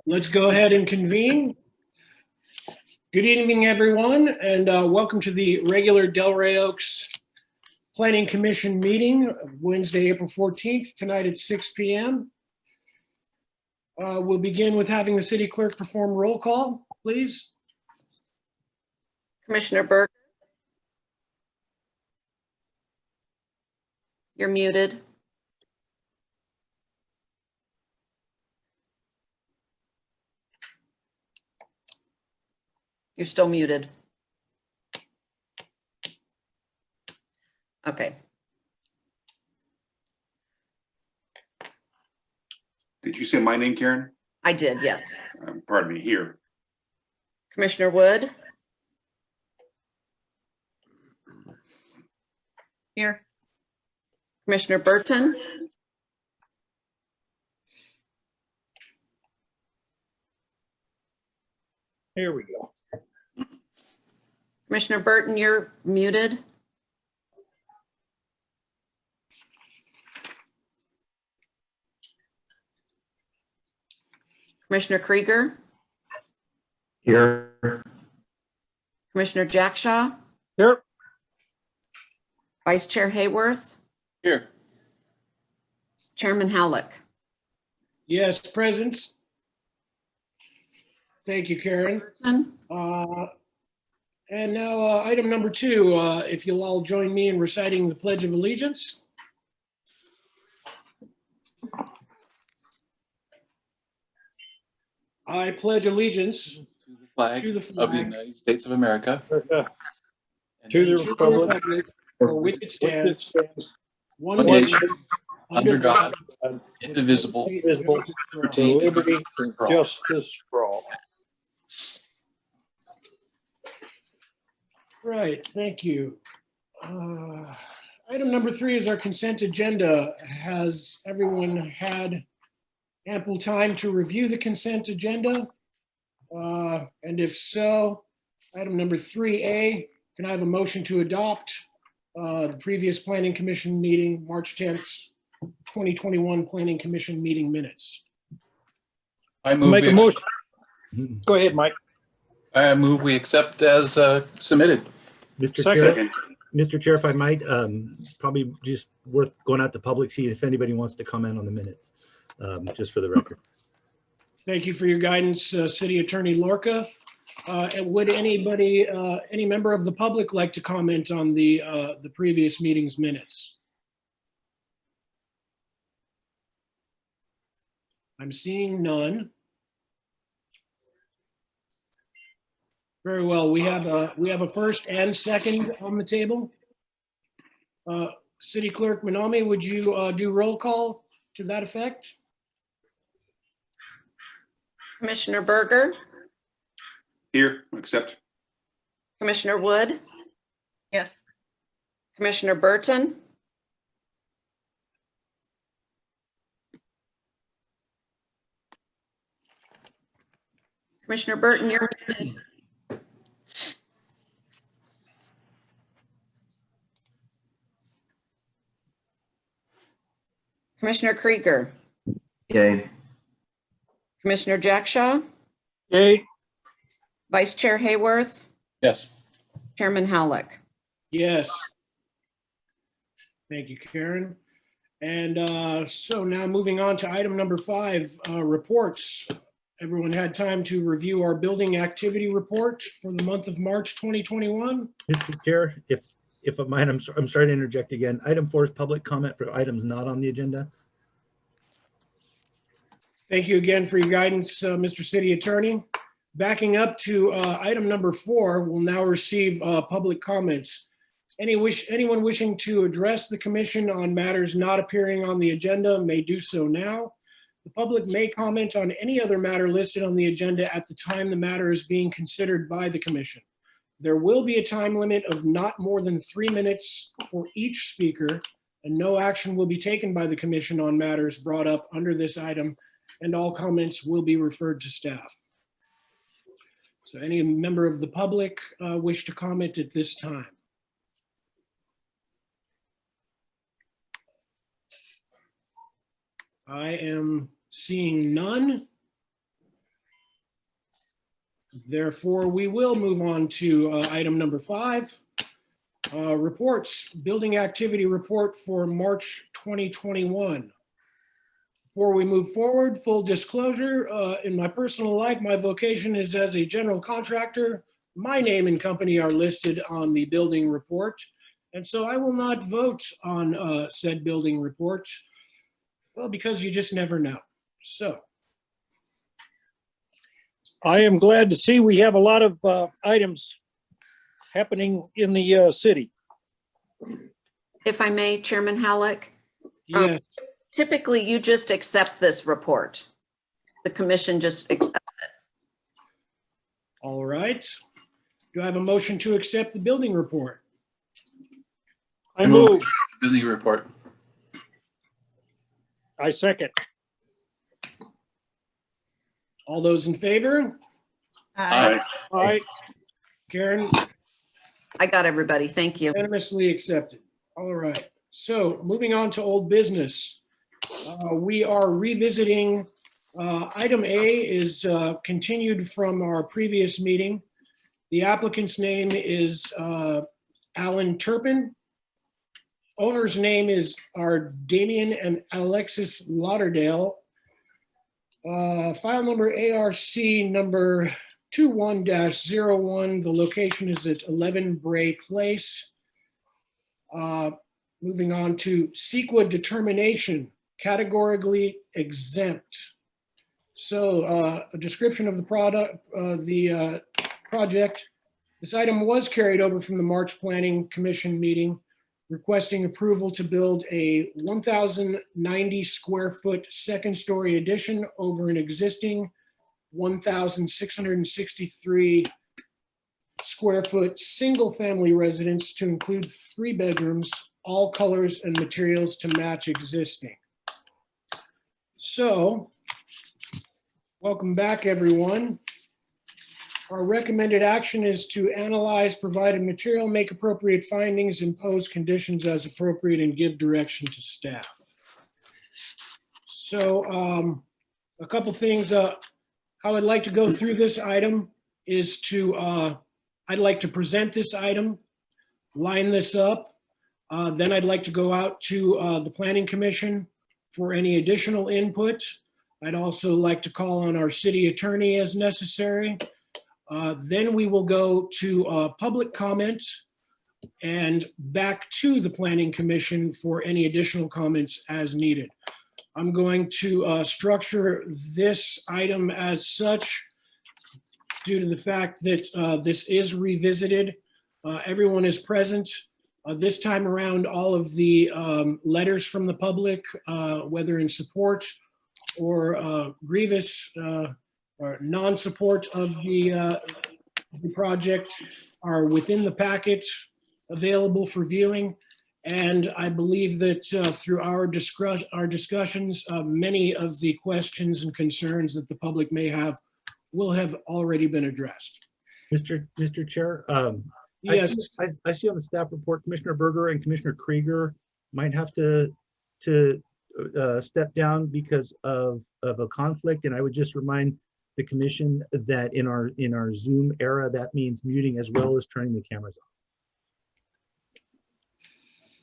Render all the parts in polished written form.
Let's go ahead and convene. Good evening, everyone, and welcome to the regular Delray Oaks Planning Commission meeting of Wednesday, April 14th, tonight at 6 p.m. We'll begin with having the city clerk perform roll call, please. Commissioner Burke. You're muted. You're still muted. Okay. Did you say my name, Karen? I did, yes. Pardon me, here. Commissioner Wood. Here. Commissioner Burton. Here we go. Commissioner Burton, you're muted. Commissioner Krieger. Here. Commissioner Jackshaw. Here. Vice Chair Hayworth. Here. Chairman Halleck. Yes, present. Thank you, Karen. Burton. And now item number 2, if you'll all join me in reciting the Pledge of Allegiance. I pledge allegiance To the flag to the of the flag United States of America. and To the to the republic republic for which it stands, one one nation, nation, under God, indivisible, indivisible, with with liberty for and all. justice for all. Right, thank you. Item number 3 is our consent agenda. Has everyone had ample time to review the consent agenda? And if so, item number 3A, can I have a motion to adopt the previous Planning Commission meeting, March 10th, 2021 Planning Commission meeting minutes? I move, Make a we, motion. Go ahead, Mike. I move we accept as submitted. Mr. Second. Chair, Second. Mr. Chair, if I might, probably just worth going out to public, see if anybody wants to comment on the minutes, just for the record. Thank you for your guidance, City Attorney Lorca. And would anybody, any member of the public like to comment on the previous meeting's minutes? I'm seeing none. Very well. We have a first and second on the table. City Clerk Manami, would you do roll call to that effect? Commissioner Berger. Here, accept. Commissioner Wood. Yes. Commissioner Burton. Commissioner Burton, you're muted. Commissioner Krieger. Yay. Commissioner Jackshaw. Yay. Vice Chair Hayworth. Yes. Chairman Halleck. Yes. Thank you, Karen. And so now moving on to item number 5, reports. Everyone had time to review our building activity report for the month of March 2021. Mr. Chair, if I might, I'm sorry to interject again. Item 4 is public comment for items not on the agenda. Thank you again for your guidance, Mr. City Attorney. Backing up to item number 4, we'll now receive public comments. Anyone wishing to address the commission on matters not appearing on the agenda may do so now. The public may comment on any other matter listed on the agenda at the time the matter is being considered by the commission. There will be a time limit of not more than 3 minutes for each speaker, and no action will be taken by the commission on matters brought up under this item, and all comments will be referred to staff. So any member of the public wish to comment at this time? I am seeing none. Therefore, we will move on to item number 5. Reports, building activity report for March 2021. Before we move forward, full disclosure, in my personal life, my vocation is as a general contractor. My name and company are listed on the building report, and so I will not vote on said building report. Well, because you just never know. So, I am glad to see we have a lot of items happening in the city. If I may, Chairman Halleck, yes, typically you just accept this report. The commission just accepts it. all right. Do I have a motion to accept the building report? I move. Building report. I second. All those in favor? Aye. All right. Karen, I got everybody. Thank you. unanimously accepted. All right. So moving on to old business. We are revisiting, item A is continued from our previous meeting. The applicant's name is Alan Turpin. Owner's name are Damian and Alexis Lauderdale. File number ARC number 21-01. The location is at 11 Bray Place. Moving on to CEQA determination, categorically exempt. So a description of the project. This item was carried over from the March Planning Commission meeting, requesting approval to build a 1,090 square foot second story addition over an existing 1,663 square foot single family residence to include 3 bedrooms, all colors and materials to match existing. So, welcome back, everyone. Our recommended action is to analyze provided material, make appropriate findings, impose conditions as appropriate, and give direction to staff. So a couple things, how I'd like to go through this item is to, I'd like to present this item, line this up. Then I'd like to go out to the Planning Commission for any additional input. I'd also like to call on our city attorney as necessary. Then we will go to public comment and back to the Planning Commission for any additional comments as needed. I'm going to structure this item as such due to the fact that this is revisited. Everyone is present. This time around, all of the letters from the public, whether in support or grievous or non-support of the project, are within the packet available for viewing. And I believe that through our discussions, many of the questions and concerns that the public may have will have already been addressed. Mr. Chair, Yes, I see on the staff report, Commissioner Berger and Commissioner Krieger might have to step down because of a conflict. And I would just remind the commission that in our Zoom era, that means muting as well as turning the cameras off.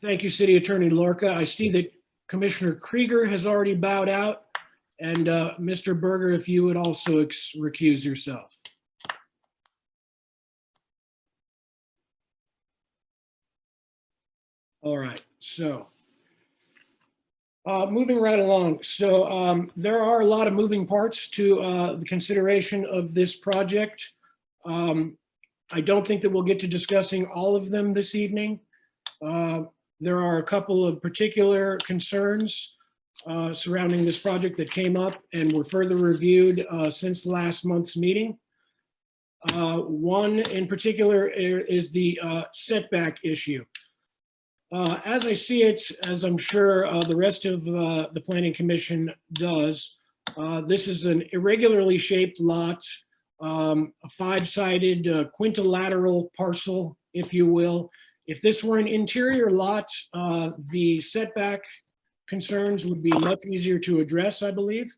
thank you, City Attorney Lorca. I see that Commissioner Krieger has already bowed out. And Mr. Berger, if you would also recuse yourself. All right, so moving right along. So there are a lot of moving parts to the consideration of this project. I don't think that we'll get to discussing all of them this evening. There are a couple of particular concerns surrounding this project that came up and were further reviewed since last month's meeting. One in particular is the setback issue. As I see it, as I'm sure the rest of the Planning Commission does, this is an irregularly shaped lot, a 5-sided quintilateral parcel, if you will. If this were an interior lot, the setback concerns would be much easier to address, I believe.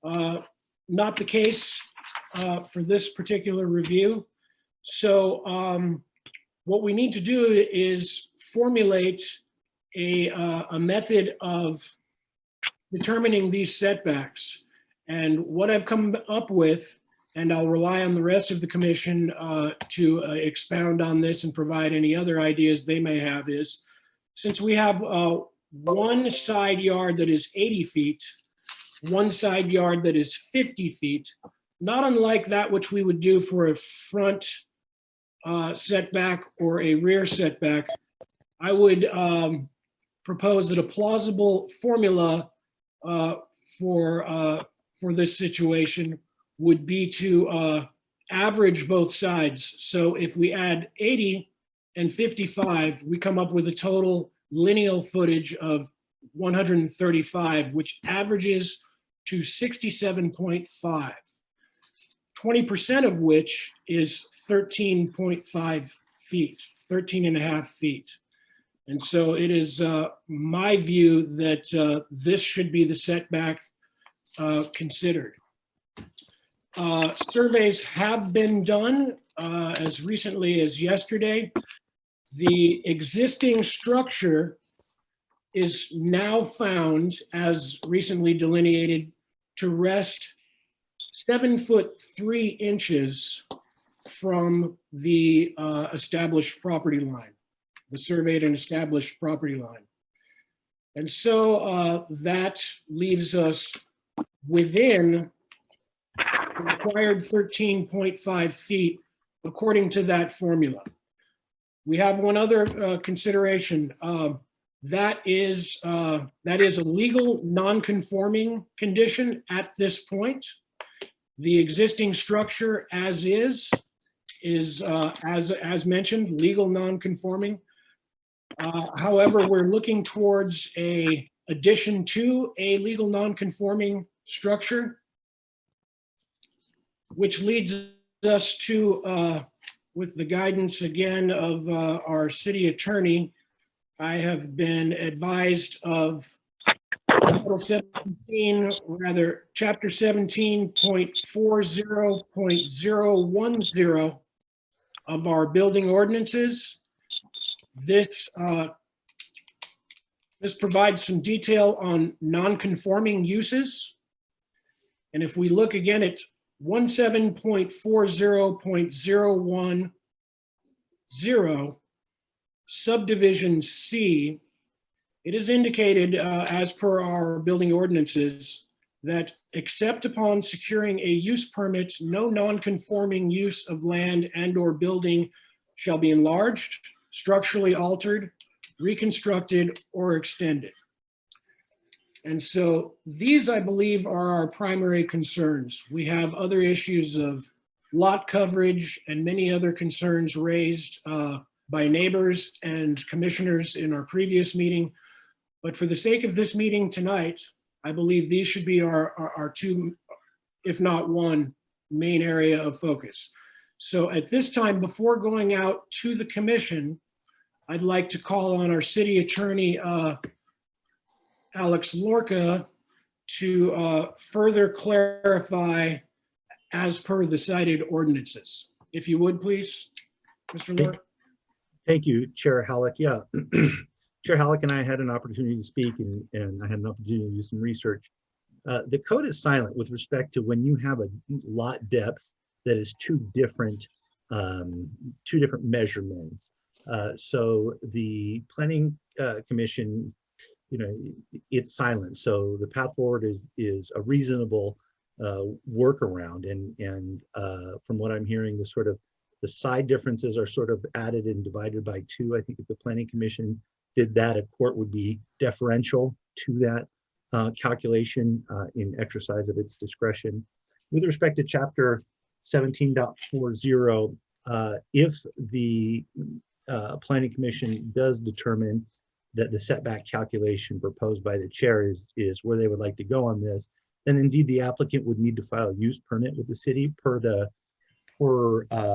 Not the case. for this particular review. So what we need to do is formulate a method of determining these setbacks. And what I've come up with, and I'll rely on the rest of the commission to expound on this and provide any other ideas they may have, is since we have one side yard that is 80 feet, one side yard that is 50 feet, not unlike that which we would do for a front setback or a rear setback, I would propose that a plausible formula for this situation would be to average both sides. So if we add 80 and 55, we come up with a total lineal footage of 135, which averages to 67.5, 20% of which is 13.5 feet, 13 and a half feet. And so it is my view that this should be the setback considered. Surveys have been done as recently as yesterday. The existing structure is now found, as recently delineated, to rest 7'3" from the established property line, the surveyed and established property line. And so that leaves us within the required 13.5 feet according to that formula. We have one other consideration. That is a legal non-conforming condition at this point. The existing structure as is as mentioned, legal non-conforming. However, we're looking towards a addition to a legal non-conforming structure, which leads us to, with the guidance again of our city attorney, I have been advised of Chapter 17.40.010 of our building ordinances. This provides some detail on non-conforming uses. And if we look again at 17.40.010, subdivision C, it is indicated as per our building ordinances that except upon securing a use permit, no non-conforming use of land and or building shall be enlarged, structurally altered, reconstructed, or extended. And so these, I believe, are our primary concerns. We have other issues of lot coverage and many other concerns raised by neighbors and commissioners in our previous meeting. But for the sake of this meeting tonight, I believe these should be our two, if not one, main area of focus. So at this time, before going out to the commission, I'd like to call on our city attorney, Alex Lorca, to further clarify as per the cited ordinances. If you would, please, Mr. Lorca. Thank you, Chair Halleck. Yeah, Chair Halleck and I had an opportunity to speak and I had an opportunity to do some research. The code is silent with respect to when you have a lot depth that is two different measurements. So the Planning Commission, it's silent. So the path forward is a reasonable workaround. And from what I'm hearing, the side differences are sort of added and divided by 2. I think if the Planning Commission did that, a court would be deferential to that calculation in exercise of its discretion. With respect to Chapter 17.40, if the Planning Commission does determine that the setback calculation proposed by the chair is where they would like to go on this, then indeed the applicant would need to file a use permit with the city per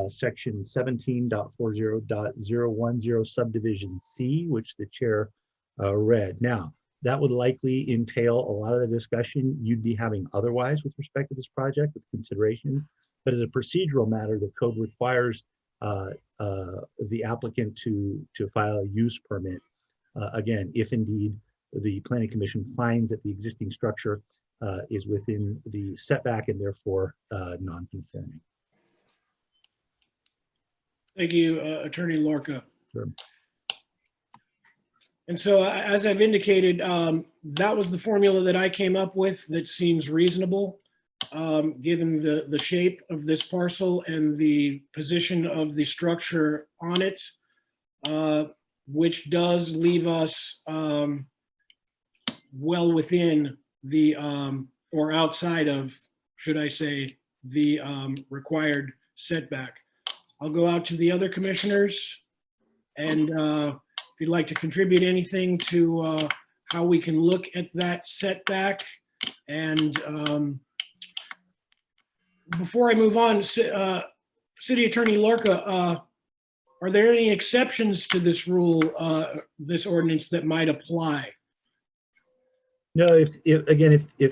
section 17.40.010 subdivision C, which the chair read. Now, that would likely entail a lot of the discussion you'd be having otherwise with respect to this project with considerations But as a procedural matter, the code requires the applicant to file a use permit. Again, if indeed the planning commission finds that the existing structure is within the setback and therefore non-conforming. Thank you, Attorney Lorca. Sure. And so as I've indicated, that was the formula that I came up with that seems reasonable, given the shape of this parcel and the position of the structure on it, which does leave us well within the, or outside of, should I say, the required setback. I'll go out to the other commissioners, and if you'd like to contribute anything to how we can look at that setback. And before I move on, City Attorney Lorca, are there any exceptions to this rule, this ordinance that might apply? No, if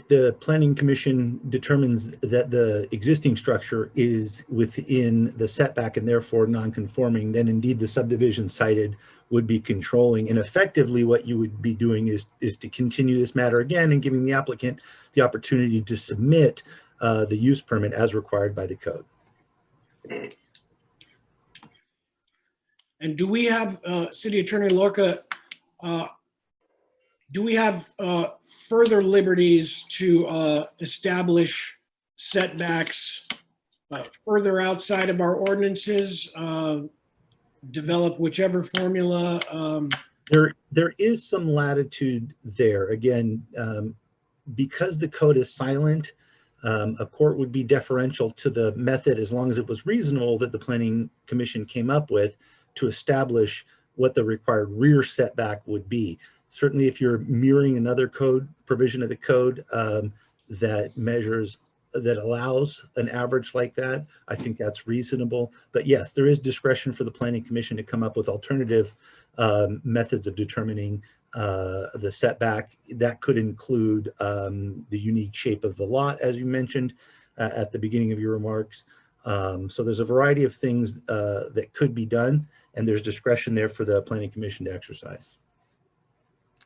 the planning commission determines that the existing structure is within the setback and therefore non-conforming, then indeed the subdivision cited would be controlling. And effectively what you would be doing is to continue this matter again and giving the applicant the opportunity to submit the use permit as required by the code. And do we have, City Attorney Lorca, do we have further liberties to establish setbacks further outside of our ordinances, develop whichever formula? There is some latitude there. Again, because the code is silent, a court would be deferential to the method as long as it was reasonable that the planning commission came up with to establish what the required rear setback would be. Certainly, if you're mirroring another code provision of the code that allows an average like that, I think that's reasonable. But yes, there is discretion for the planning commission to come up with alternative methods of determining the setback. That could include the unique shape of the lot, as you mentioned at the beginning of your remarks. So there's a variety of things that could be done, and there's discretion there for the planning commission to exercise.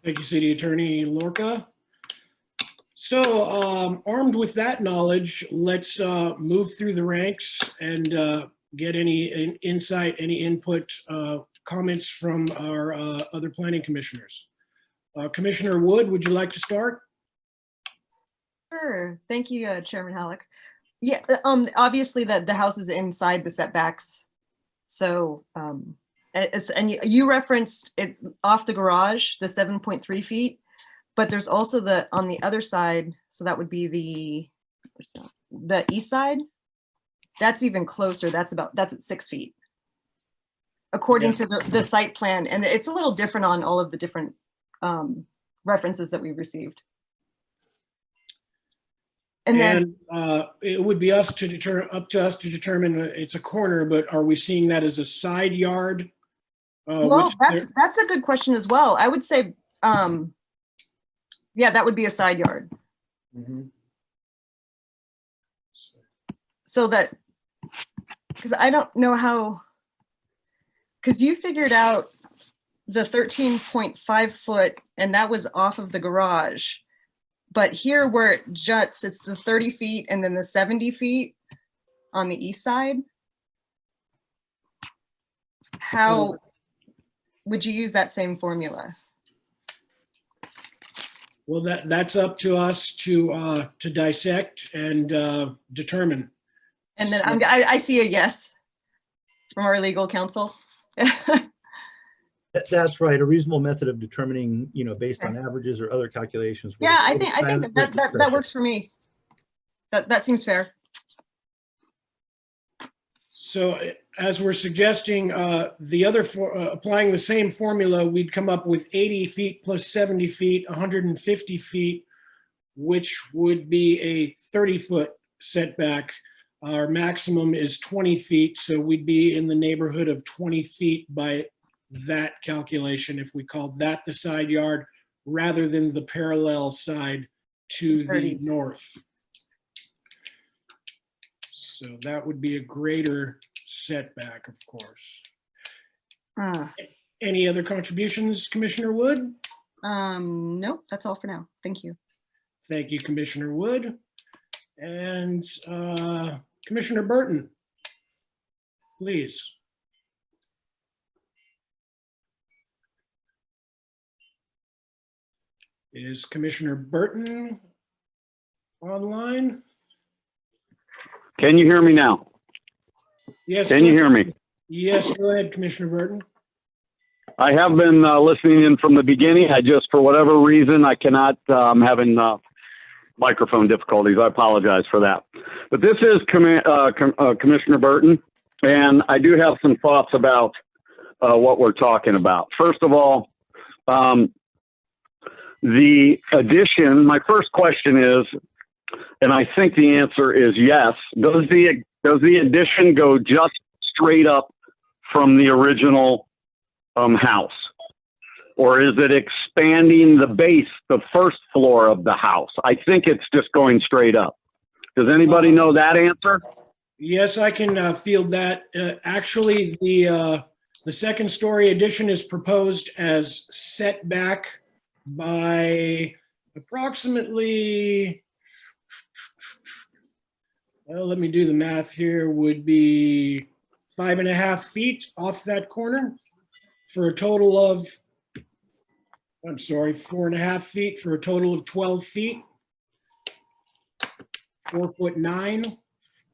Thank you, City Attorney Lorca. So armed with that knowledge, let's move through the ranks and get any insight, any input, comments from our other planning commissioners. Commissioner Wood, would you like to start? Sure. Thank you, Chairman Halleck. Yeah, obviously the house is inside the setbacks. So, and you referenced it off the garage, the 7.3 feet, but there's also on the other side. So that would be the east side. That's even closer. That's at 6 feet. According to the site plan. And it's a little different on all of the different references that we received. And then it would be up to us to determine it's a corner, but are we seeing that as a side yard? Well, that's a good question as well. I would say, yeah, that would be a side yard. Mhm. So that, because I don't know how, because you figured out the 13.5 foot and that was off of the garage. But here where it juts, it's the 30 feet and then the 70 feet on the east side. How would you use that same formula? Well, that's up to us to dissect and determine. And then I see a yes from our legal counsel. That's right. A reasonable method of determining, based on averages or other calculations. Yeah, I think that works for me. That seems fair. So as we're suggesting, applying the same formula, we'd come up with 80 feet plus 70 feet, 150 feet, which would be a 30-foot setback. Our maximum is 20 feet, so we'd be in the neighborhood of 20 feet by that calculation if we called that the side yard rather than the parallel side to the 30. north. So that would be a greater setback, of course. Any other contributions, Commissioner Wood? Nope, that's all for now. Thank you. Thank you, Commissioner Wood. And Commissioner Burton, please. Is Commissioner Burton online? Can you hear me now? Yes. Can you hear me? Yes, go ahead, Commissioner Burton. I have been listening in from the beginning. I just, for whatever reason, I cannot, I'm having microphone difficulties. I apologize for that. But this is Commissioner Burton, and I do have some thoughts about what we're talking about. First of all, the addition, my first question is, and I think the answer is yes, does the addition go just straight up from the original house? Or is it expanding the base, the first floor of the house? I think it's just going straight up. Does anybody know that answer? Yes, I can field that. Actually, the second story addition is proposed as setback by approximately, well, let me do the math here, would be 5.5 feet off that corner for a total of, I'm sorry, 4.5 feet for a total of 12 feet. 4'9"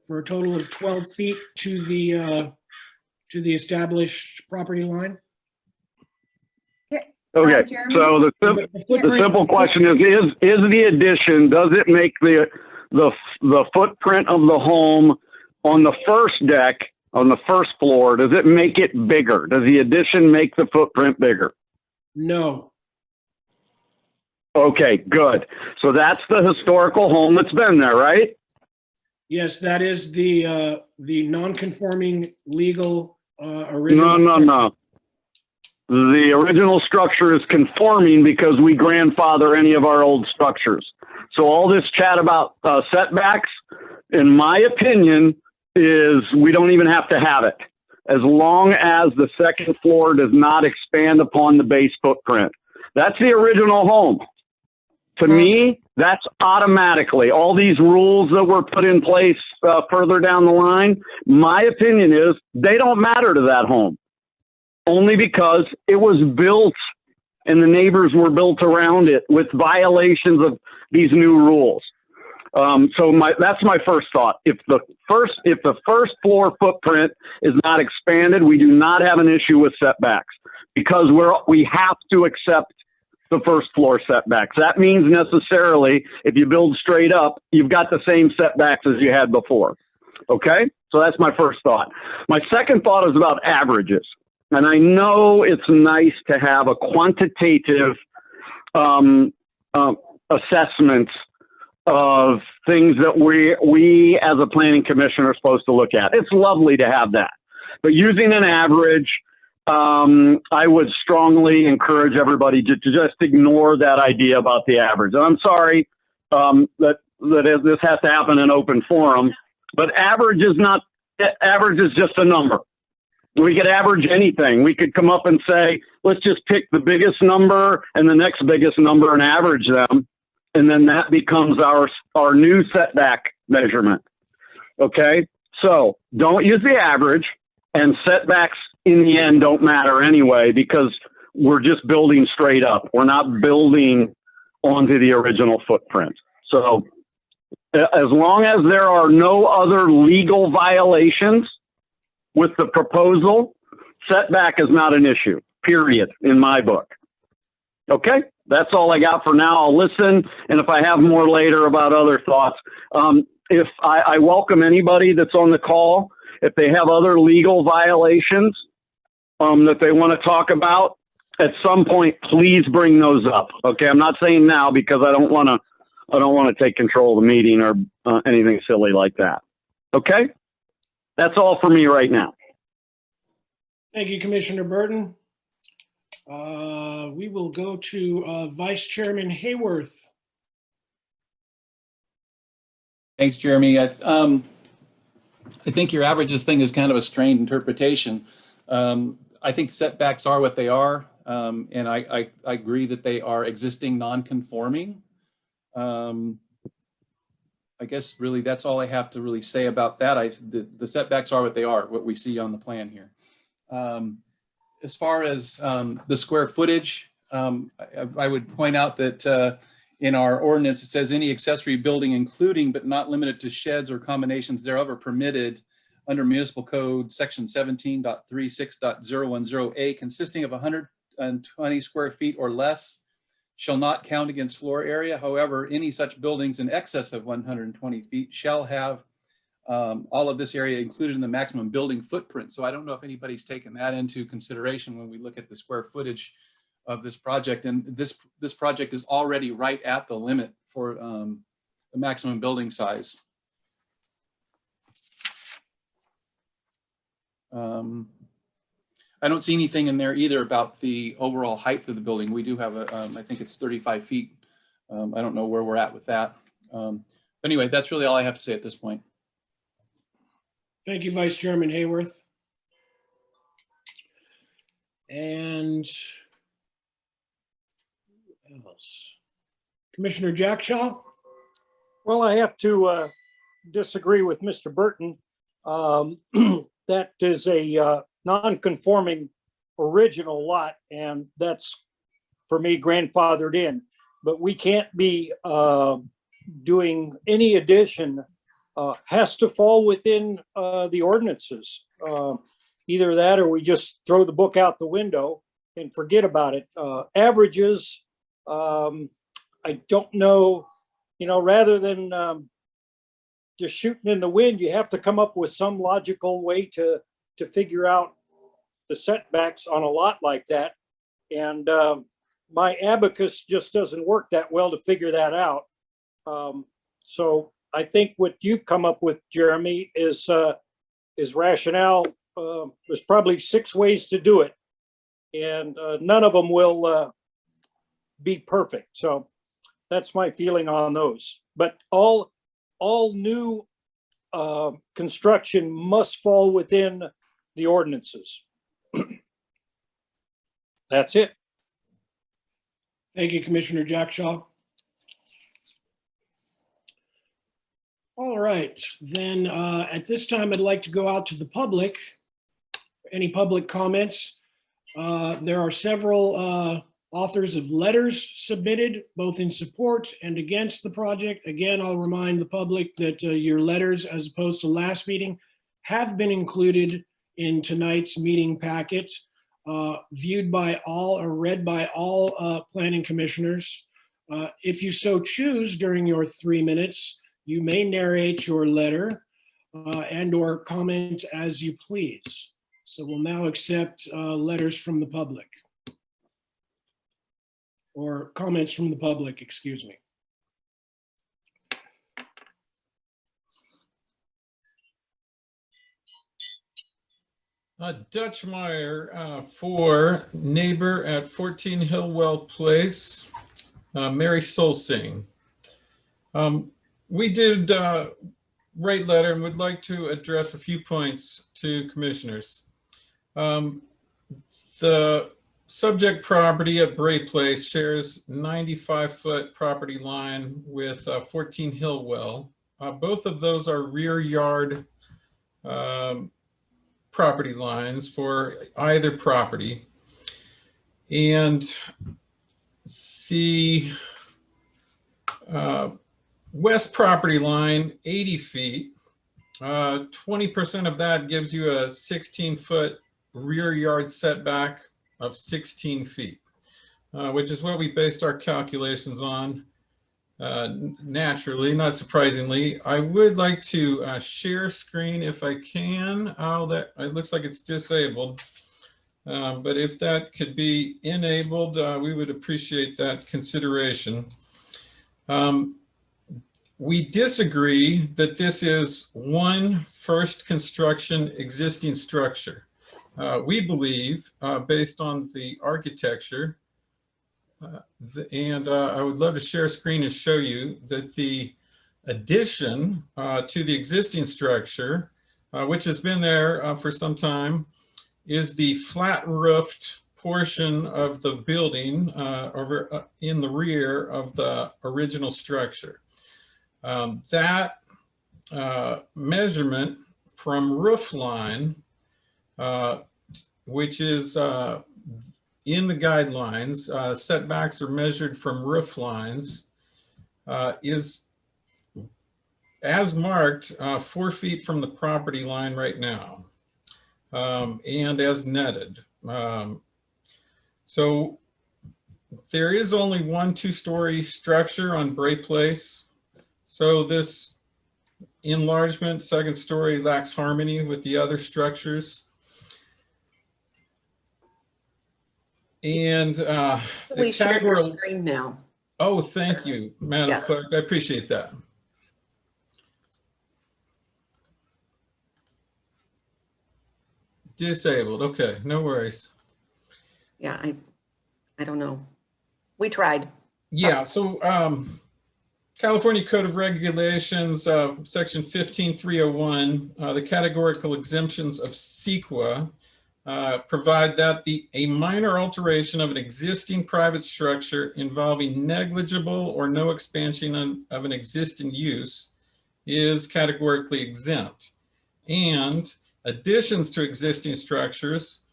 for a total of 12 feet to the established property line. Okay, Jeremy? so the simple question is the addition, does it make the footprint of the home on the first deck, on the first floor, does it make it bigger? Does the addition make the footprint bigger? No. Okay, good. So that's the historical home that's been there, right? Yes, that is the non-conforming legal original. No. The original structure is conforming because we grandfather any of our old structures. So all this chat about setbacks, in my opinion, is we don't even have to have it. As long as the second floor does not expand upon the base footprint. That's the original home. To me, that's automatically all these rules that were put in place further down the line. My opinion is they don't matter to that home. Only because it was built and the neighbors were built around it with violations of these new rules. So that's my first thought. If the first floor footprint is not expanded, we do not have an issue with setbacks because we have to accept the first floor setbacks. That means necessarily if you build straight up, you've got the same setbacks as you had before. Okay? So that's my first thought. My second thought is about averages. And I know it's nice to have a quantitative assessment of things that we as a planning commission are supposed to look at. It's lovely to have that. But using an average, I would strongly encourage everybody to just ignore that idea about the average. And I'm sorry that this has to happen in open forum, but average is just a number. We could average anything. We could come up and say, let's just pick the biggest number and the next biggest number and average them. And then that becomes our new setback measurement. Okay. So don't use the average, and setbacks in the end don't matter anyway, because we're just building straight up. We're not building onto the original footprint. So as long as there are no other legal violations with the proposal, setback is not an issue, period, in my book. Okay, that's all I got for now. I'll listen, and if I have more later about other thoughts, if I welcome anybody that's on the call, if they have other legal violations that they want to talk about, at some point, please bring those up. Okay, I'm not saying now because I don't want to take control of the meeting or anything silly like that. Okay. That's all for me right now. Thank you, Commissioner Burton. We will go to Vice Chairman Hayworth. Thanks, Jeremy. I think your averages thing is kind of a strained interpretation. I think setbacks are what they are. And I agree that they are existing non-conforming. I guess really that's all I have to really say about that. The setbacks are what they are, what we see on the plan here. As far as the square footage, I would point out that in our ordinance, it says any accessory building, including but not limited to sheds or combinations thereof, are permitted under municipal code section 17.36.010A, consisting of 120 square feet or less, shall not count against floor area. However, any such buildings in excess of 120 feet shall have all of this area included in the maximum building footprint. So I don't know if anybody's taken that into consideration when we look at the square footage of this project. And this project is already right at the limit for the maximum building size. I don't see anything in there either about the overall height of the building. We do have I think it's 35 feet. I don't know where we're at with that. But anyway, that's really all I have to say at this point. Thank you, Vice Chairman Hayworth. And who else? Commissioner Jackshaw? Well, I have to disagree with Mr. Burton. That is a non-conforming original lot, and that's, for me, grandfathered in. But we can't be doing any addition, has to fall within the ordinances. Either that or we just throw the book out the window and forget about it. Averages, I don't know, rather than just shooting in the wind, you have to come up with some logical way to figure out the setbacks on a lot like that. And my abacus just doesn't work that well to figure that out. So I think what you've come up with, Jeremy, is rationale. There's probably 6 ways to do it, and none of them will be perfect. So that's my feeling on those. But all new construction must fall within the ordinances. That's it. Thank you, Commissioner Jackshaw. All right, then at this time, I'd like to go out to the public. Any public comments? There are several authors of letters submitted, both in support and against the project. Again, I'll remind the public that your letters, as opposed to last meeting, have been included in tonight's meeting packet, viewed by all or read by all planning commissioners. If you so choose during your 3 minutes, you may narrate your letter and or comment as you please. So we'll now accept letters from the public, or comments from the public, excuse me. Dutchmeyer for neighbor at 14 Hillwell Place, Mary Solsing. We did write letter and would like to address a few points to commissioners. The subject property at Bray Place shares 95-foot property line with 14 Hillwell. Both of those are rear yard property lines for either property. And the west property line, 80 feet, 20% of that gives you a 16-foot rear yard setback of 16 feet, which is what we based our calculations on. Naturally, not surprisingly, I would like to share screen if I can. That it looks like it's disabled, but if that could be enabled, we would appreciate that consideration. We disagree that this is one first construction existing structure. We believe, based on the architecture, and I would love to share a screen and show you that the addition to the existing structure which has been there for some time, is the flat roofed portion of the building over in the rear of the original structure. That measurement from roof line, which is in the guidelines, setbacks are measured from roof lines, is as marked 4 feet from the property line right now, and as netted. So there is only one 2-story structure on Bray Place. So this enlargement, second story, lacks harmony with the other structures. And We the share your category, screen now. oh, thank you, Madam Yes. Clerk, I appreciate that. Disabled, okay, no worries. Yeah, I don't know. We tried. Yeah, so California Code of Regulations, section 15301, the categorical exemptions of CEQA provide that a minor alteration of an existing private structure involving negligible or no expansion of an existing use is categorically exempt. And additions to existing structures,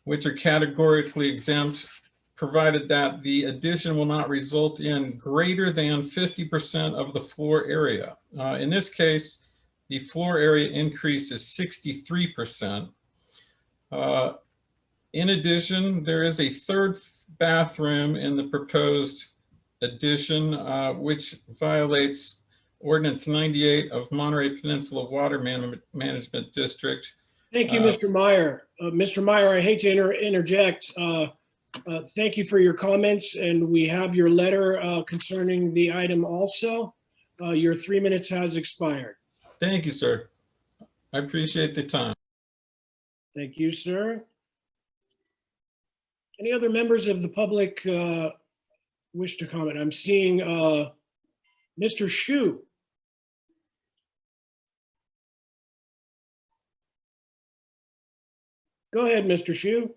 which are categorically exempt, provided that the addition will not result in greater than 50% of the floor area. In this case, the floor area increase is 63%. In addition, there is a third bathroom in the proposed addition, which violates Ordinance 98 of Monterey Peninsula Water Management District. Thank you, Mr. Meyer. Mr. Meyer, I hate to interject. Thank you for your comments, and we have your letter concerning the item also. Your 3 minutes has expired. Thank you, sir. I appreciate the time. Thank you, sir. Any other members of the public wish to comment? I'm seeing Mr. Shu. Go ahead, Mr. Shu.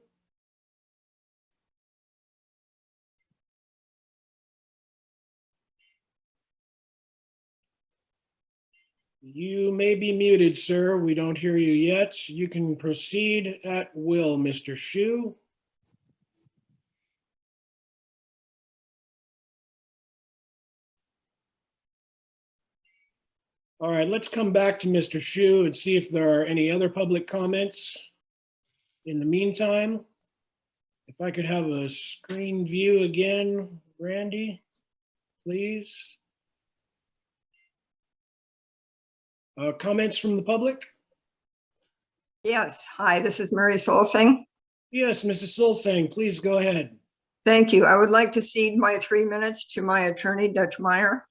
You may be muted, sir. We don't hear you yet. You can proceed at will, Mr. Shu. All right, let's come back to Mr. Shu and see if there are any other public comments. In the meantime, if I could have a screen view again, Randy, please. Comments from the public? Yes, hi, this is Mary Solsing. Yes, Mrs. Solsang, please go ahead. Thank you. I would like to cede my 3 minutes to my attorney, Dutch Meyer.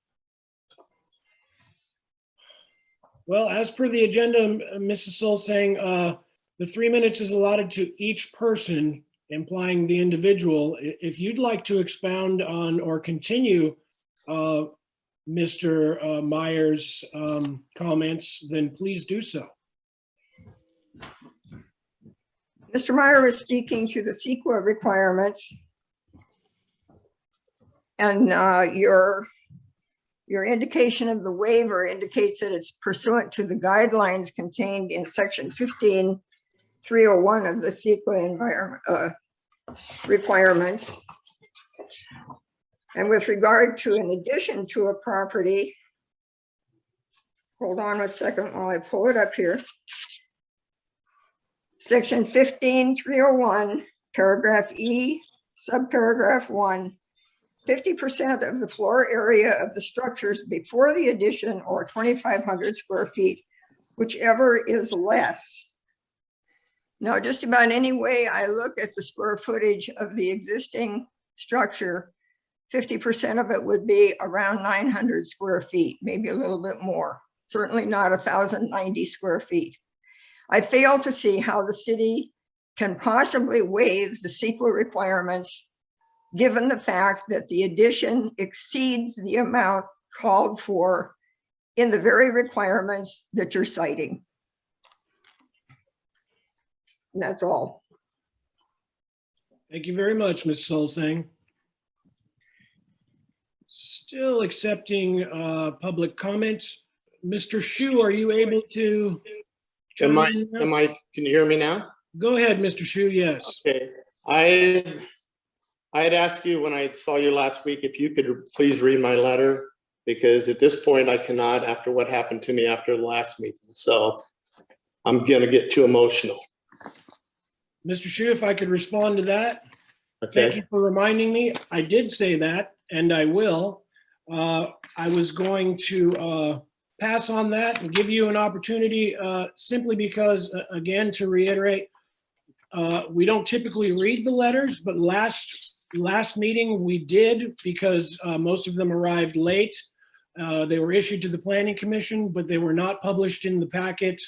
Well, as per the agenda, Mrs. Solsang, the 3 minutes is allotted to each person, implying the individual. If you'd like to expound on or continue Mr. Meyer's comments, then please do so. Mr. Meyer is speaking to the CEQA requirements. And your indication of the waiver indicates that it's pursuant to the guidelines contained in section 15301 of the CEQA environment requirements. And with regard to an addition to a property, hold on a second while I pull it up here. Section 15301, paragraph E, subparagraph 1, 50% of the floor area of the structures before the addition or 2,500 square feet, whichever is less. Now, just about any way I look at the square footage of the existing structure, 50% of it would be around 900 square feet, maybe a little bit more, certainly not 1,090 square feet. I fail to see how the city can possibly waive the CEQA requirements, given the fact that the addition exceeds the amount called for in the very requirements that you're citing. And that's all. Thank you very much, Ms. Solsing. Still accepting public comments. Mr. Shu, are you able to? chime in now? Can you hear me now? Go ahead, Mr. Shu, yes. Okay, I had asked you when I saw you last week, if you could please read my letter, because at this point I cannot, after what happened to me after the last meeting. So I'm gonna get too emotional. Mr. Shu, if I could respond to that. Thank you Okay, for reminding me. I did say that, and I will. I was going to pass on that and give you an opportunity simply because, again, to reiterate, we don't typically read the letters, but last meeting we did because most of them arrived late. They were issued to the Planning Commission, but they were not published in the packet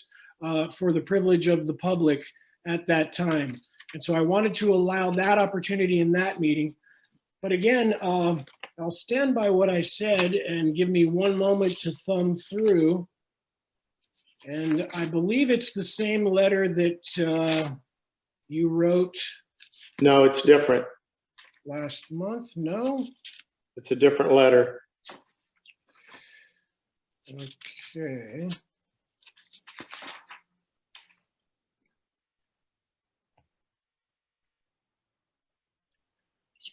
for the privilege of the public at that time. And so I wanted to allow that opportunity in that meeting. But again, I'll stand by what I said and give me one moment to thumb through. And I believe it's the same letter that you wrote no, it's different. last month. No? It's a different letter. Okay.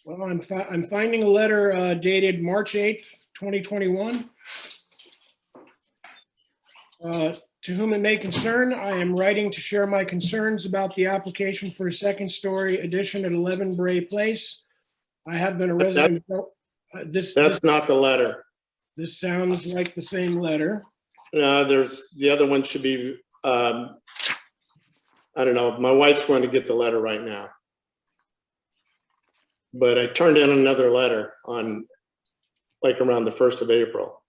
Well, I'm finding a letter dated March 8th, 2021. To whom it may concern, I am writing to share my concerns about the application for a second-story addition at 11 Bray Place. I have been a But that- resident. That's not the letter. This sounds like the same letter. There's, the other one should be, I don't know, my wife's going to get the letter right now. But I turned in another letter on, like, around the 1st of April.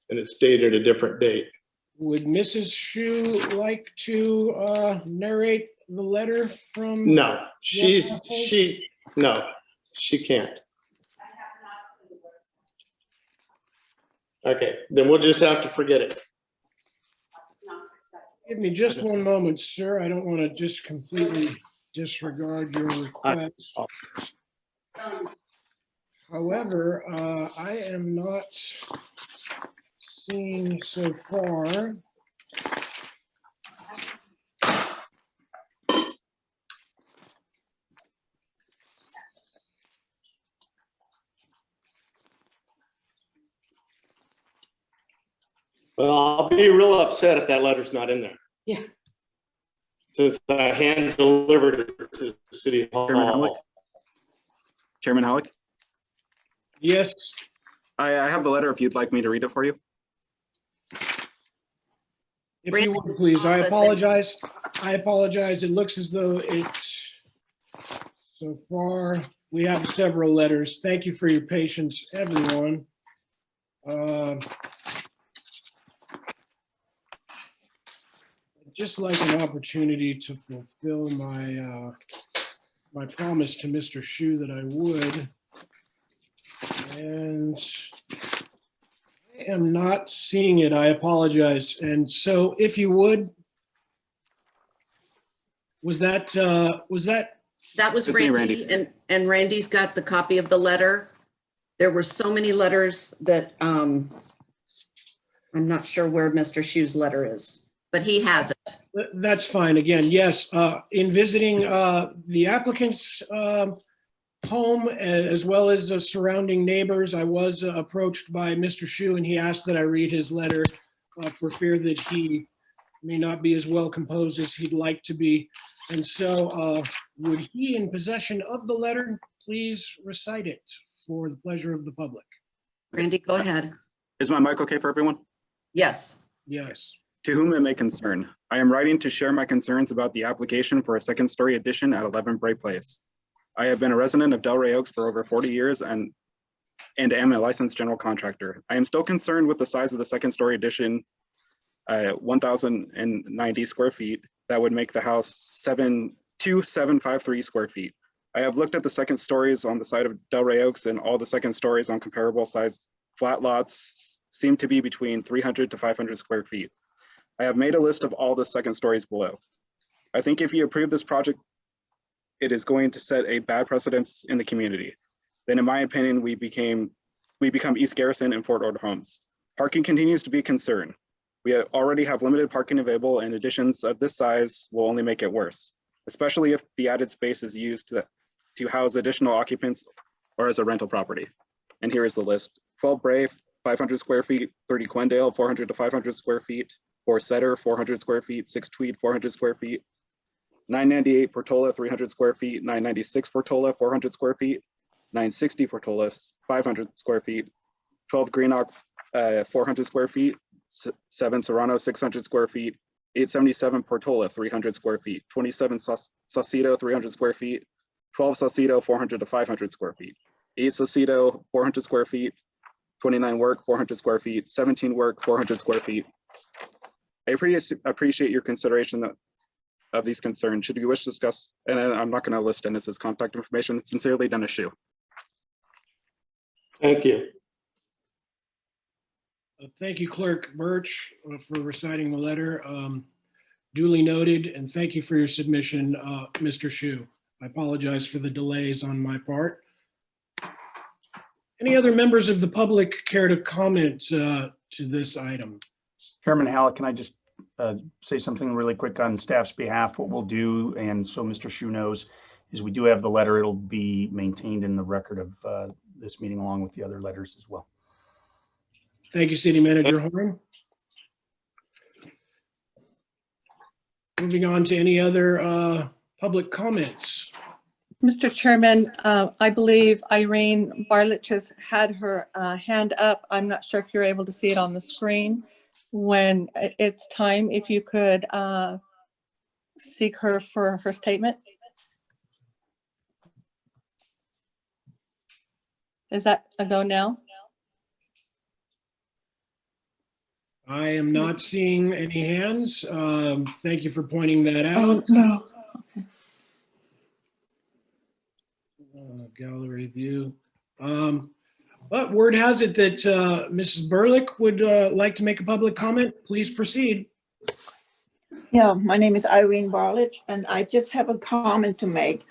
And it's dated a different date. Would Mrs. Shu like to narrate the letter from? No, no, she can't. Okay, then we'll just have to forget it. Give me just one moment, sir. I don't want to just completely disregard your request. However, I am not seeing so far. Well, I'll be real upset if that letter's not in there. Yeah. Since I hand delivered it to City Chairman Halleck? Hall. Chairman Halleck, Yes, I have the letter if you'd like me to read it for you. if you would, please. I apologize. I apologize. It looks as though it's, so far, we have several letters. Thank you for your patience, everyone. I'd just like an opportunity to fulfill my my promise to Mr. Shu that I would. And I am not seeing it. I apologize. And so if you would, was that That was It's me, Randy, Randy. and Randy's got the copy of the letter. There were so many letters that I'm not sure where Mr. Shu's letter is, but he has it. That's fine. Again, yes, in visiting the applicant's home as well as surrounding neighbors, I was approached by Mr. Shu, and he asked that I read his letter for fear that he may not be as well composed as he'd like to be. And so would he, in possession of the letter, please recite it for the pleasure of the public? Randy, go ahead. Is my mic okay for everyone? Yes. Yes. To whom it may concern, I am writing to share my concerns about the application for a second-story addition at 11 Bray Place. I have been a resident of Delray Oaks for over 40 years and am a licensed general contractor. I am still concerned with the size of the second-story addition, 1,090 square feet. That would make the house 2,753 square feet. I have looked at the second stories on the side of Delray Oaks, and all the second stories on comparable sized flat lots seem to be between 300 to 500 square feet. I have made a list of all the second stories below. I think if you approve this project, it is going to set a bad precedence in the community. Then in my opinion, we become East Garrison and Fort Ord Homes. Parking continues to be a concern. We already have limited parking available, and additions of this size will only make it worse, especially if the added space is used to house additional occupants or as a rental property. And here is the list: 12 Bray, 500 square feet; 30 Quendale, 400 to 500 square feet; 4 Setter, 400 square feet; 6 Tweed, 400 square feet; 998 Portola, 300 square feet; 996 Portola, 400 square feet; 960 Portola, 500 square feet; 12 Greenock, 400 square feet; 7 Serrano, 600 square feet; 877 Portola, 300 square feet; 27 Saucedo, 300 square feet; 12 Saucedo, 400 to 500 square feet; 8 Saucedo, 400 square feet; 29 Work, 400 square feet; 17 Work, 400 square feet. I appreciate your consideration of these concerns. Should you wish to discuss, and I'm not going to list Dennis's contact information. Sincerely, Dennis Shu. Thank you. Thank you, Clerk Birch, for reciting the letter. Duly noted, and thank you for your submission, Mr. Shu. I apologize for the delays on my part. Any other members of the public care to comment to this item? Chairman Halleck, can I just say something really quick on staff's behalf? What we'll do, and so Mr. Shu knows, is we do have the letter. It'll be maintained in the record of this meeting along with the other letters as well. Thank you, City Manager Horn. Moving on to any other public comments. Mr. Chairman, I believe Irene Barlich has had her hand up. I'm not sure if you're able to see it on the screen. When it's time, if you could seek her for her statement. Is that a go now? I am not seeing any hands. Thank you for pointing that out. Oh, no. Gallery view. But word has it that Mrs. Berlick would like to make a public comment. Please proceed. Yeah, my name is Irene Barlich, and I just have a comment to make.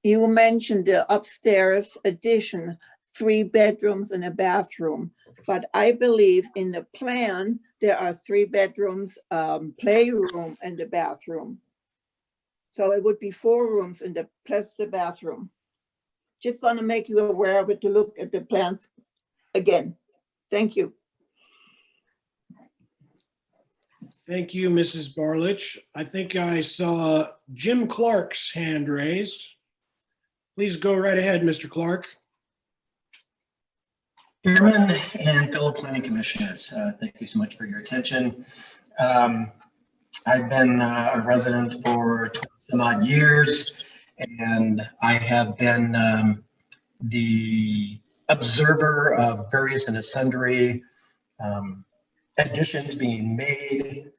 You mentioned the upstairs addition, 3 bedrooms and a bathroom, but I believe in the plan, there are 3 bedrooms, playroom and the bathroom. So it would be 4 rooms in the plus the bathroom. Just want to make you aware of it to look at the plans again. Thank you. Thank you, Mrs. Barlich. I think I saw Jim Clark's hand raised. Please go right ahead, Mr. Clark. Chairman and fellow planning commissioners, thank you so much for your attention. I've been a resident for 20 some odd years, and I have been the observer of various and sundry additions being made.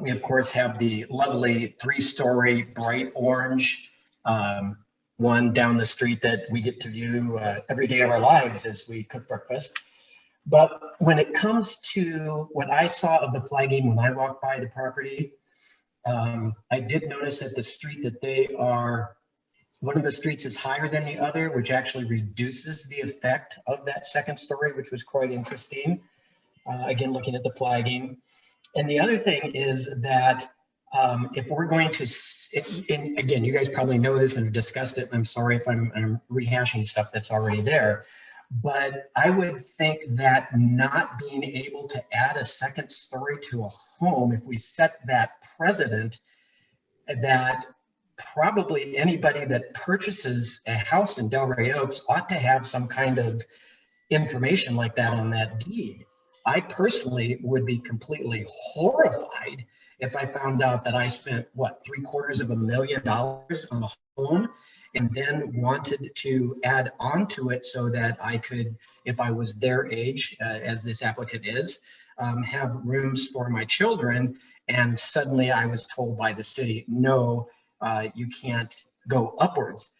We of course have the lovely 3-story bright orange one down the street that we get to view every day of our lives as we cook breakfast. But when it comes to what I saw of the flagging when I walked by the property, I did notice that the street that they are, one of the streets is higher than the other, which actually reduces the effect of that 2nd story, which was quite interesting. Again, looking at the flagging. And the other thing is that if we're going to, and again, you guys probably know this and have discussed it. I'm sorry if I'm rehashing stuff that's already there. But I would think that not being able to add a 2nd story to a home, if we set that precedent, that probably anybody that purchases a house in Delray Oaks ought to have some kind of information like that on that deed. I personally would be completely horrified if I found out that I spent, what, $750,000 on a home and then wanted to add on to it so that I could, if I was their age, as this applicant is, have rooms for my children. And suddenly I was told by the city, no, you can't go upwards.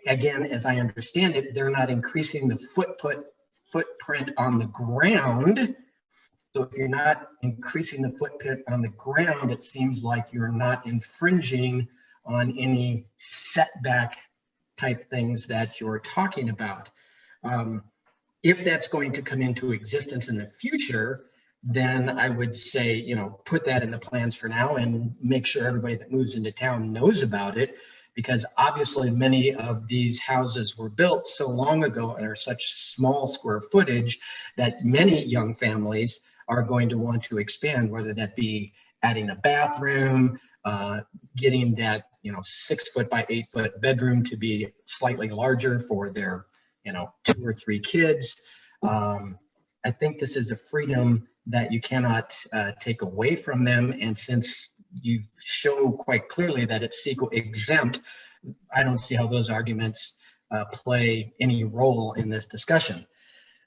Again, as I understand it, they're not increasing the footprint on the ground. So if you're not increasing the footprint on the ground, it seems like you're not infringing on any setback type things that you're talking about. If that's going to come into existence in the future, then I would say, you know, put that in the plans for now and make sure everybody that moves into town knows about it, because obviously many of these houses were built so long ago and are such small square footage that many young families are going to want to expand, whether that be adding a bathroom, getting that, you know, 6 foot by 8 foot bedroom to be slightly larger for their, you know, 2 or 3 kids. I think this is a freedom that you cannot take away from them. And since you show quite clearly that it's CEQA exempt, I don't see how those arguments play any role in this discussion.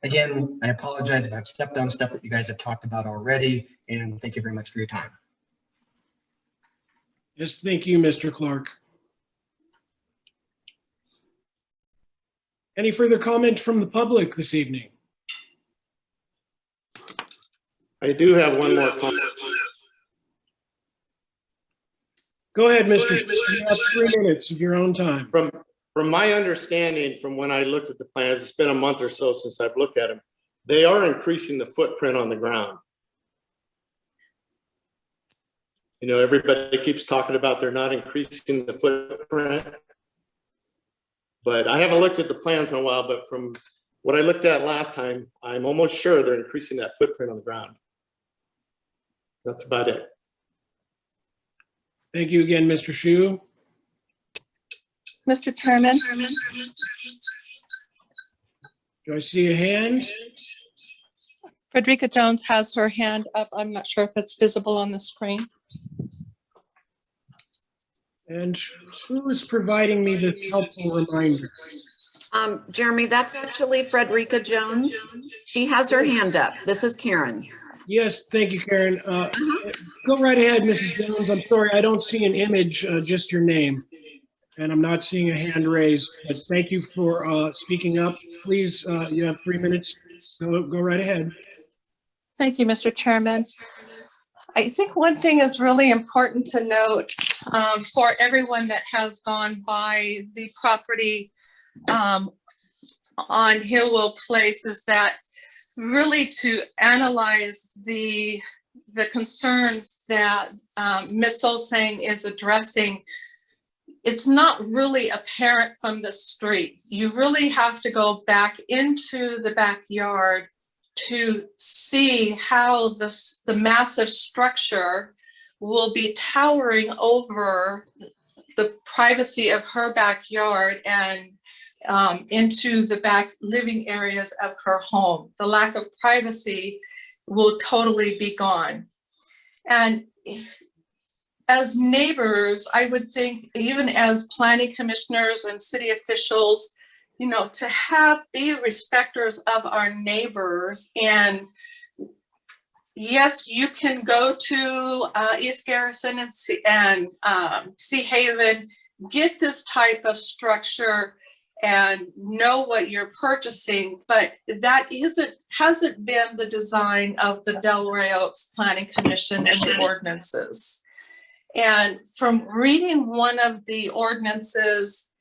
Again, I apologize if I've stepped on stuff that you guys have talked about already, and thank you very much for your time. Yes, thank you, Mr. Clark. Any further comment from the public this evening? I do have one more comment. Go ahead, Mr. You have 3 minutes of your own time. From my understanding, from when I looked at the plans, it's been a month or so since I've looked at them. They are increasing the footprint on the ground. You know, everybody keeps talking about they're not increasing the footprint. But I haven't looked at the plans in a while, but from what I looked at last time, I'm almost sure they're increasing that footprint on the ground. That's about it. Thank you again, Mr. Shu. Mr. Chairman, Do I see a hand? Frederica Jones has her hand up. I'm not sure if it's visible on the screen. And who is providing me this helpful reminder? Jeremy, that's actually Frederica Jones. She has her hand up. This is Karen. Yes, thank you, Karen. Go right ahead, Mrs. Jones. I'm sorry, I don't see an image, just your name. And I'm not seeing a hand raised, but thank you for speaking up. Please, you have 3 minutes. Go right ahead. Thank you, Mr. Chairman. I think one thing is really important to note for everyone that has gone by the property on Hillwell Place is that really to analyze the concerns that Ms. Solsing is addressing. It's not really apparent from the street. You really have to go back into the backyard to see how the massive structure will be towering over the privacy of her backyard and into the back living areas of her home. The lack of privacy will totally be gone. And as neighbors, I would think, even as planning commissioners and city officials, you know, to be respecters of our neighbors. And yes, you can go to East Garrison and Sea Haven, get this type of structure and know what you're purchasing, but that hasn't been the design of the Delray Oaks Planning Commission and the ordinances. And from reading one of the ordinances,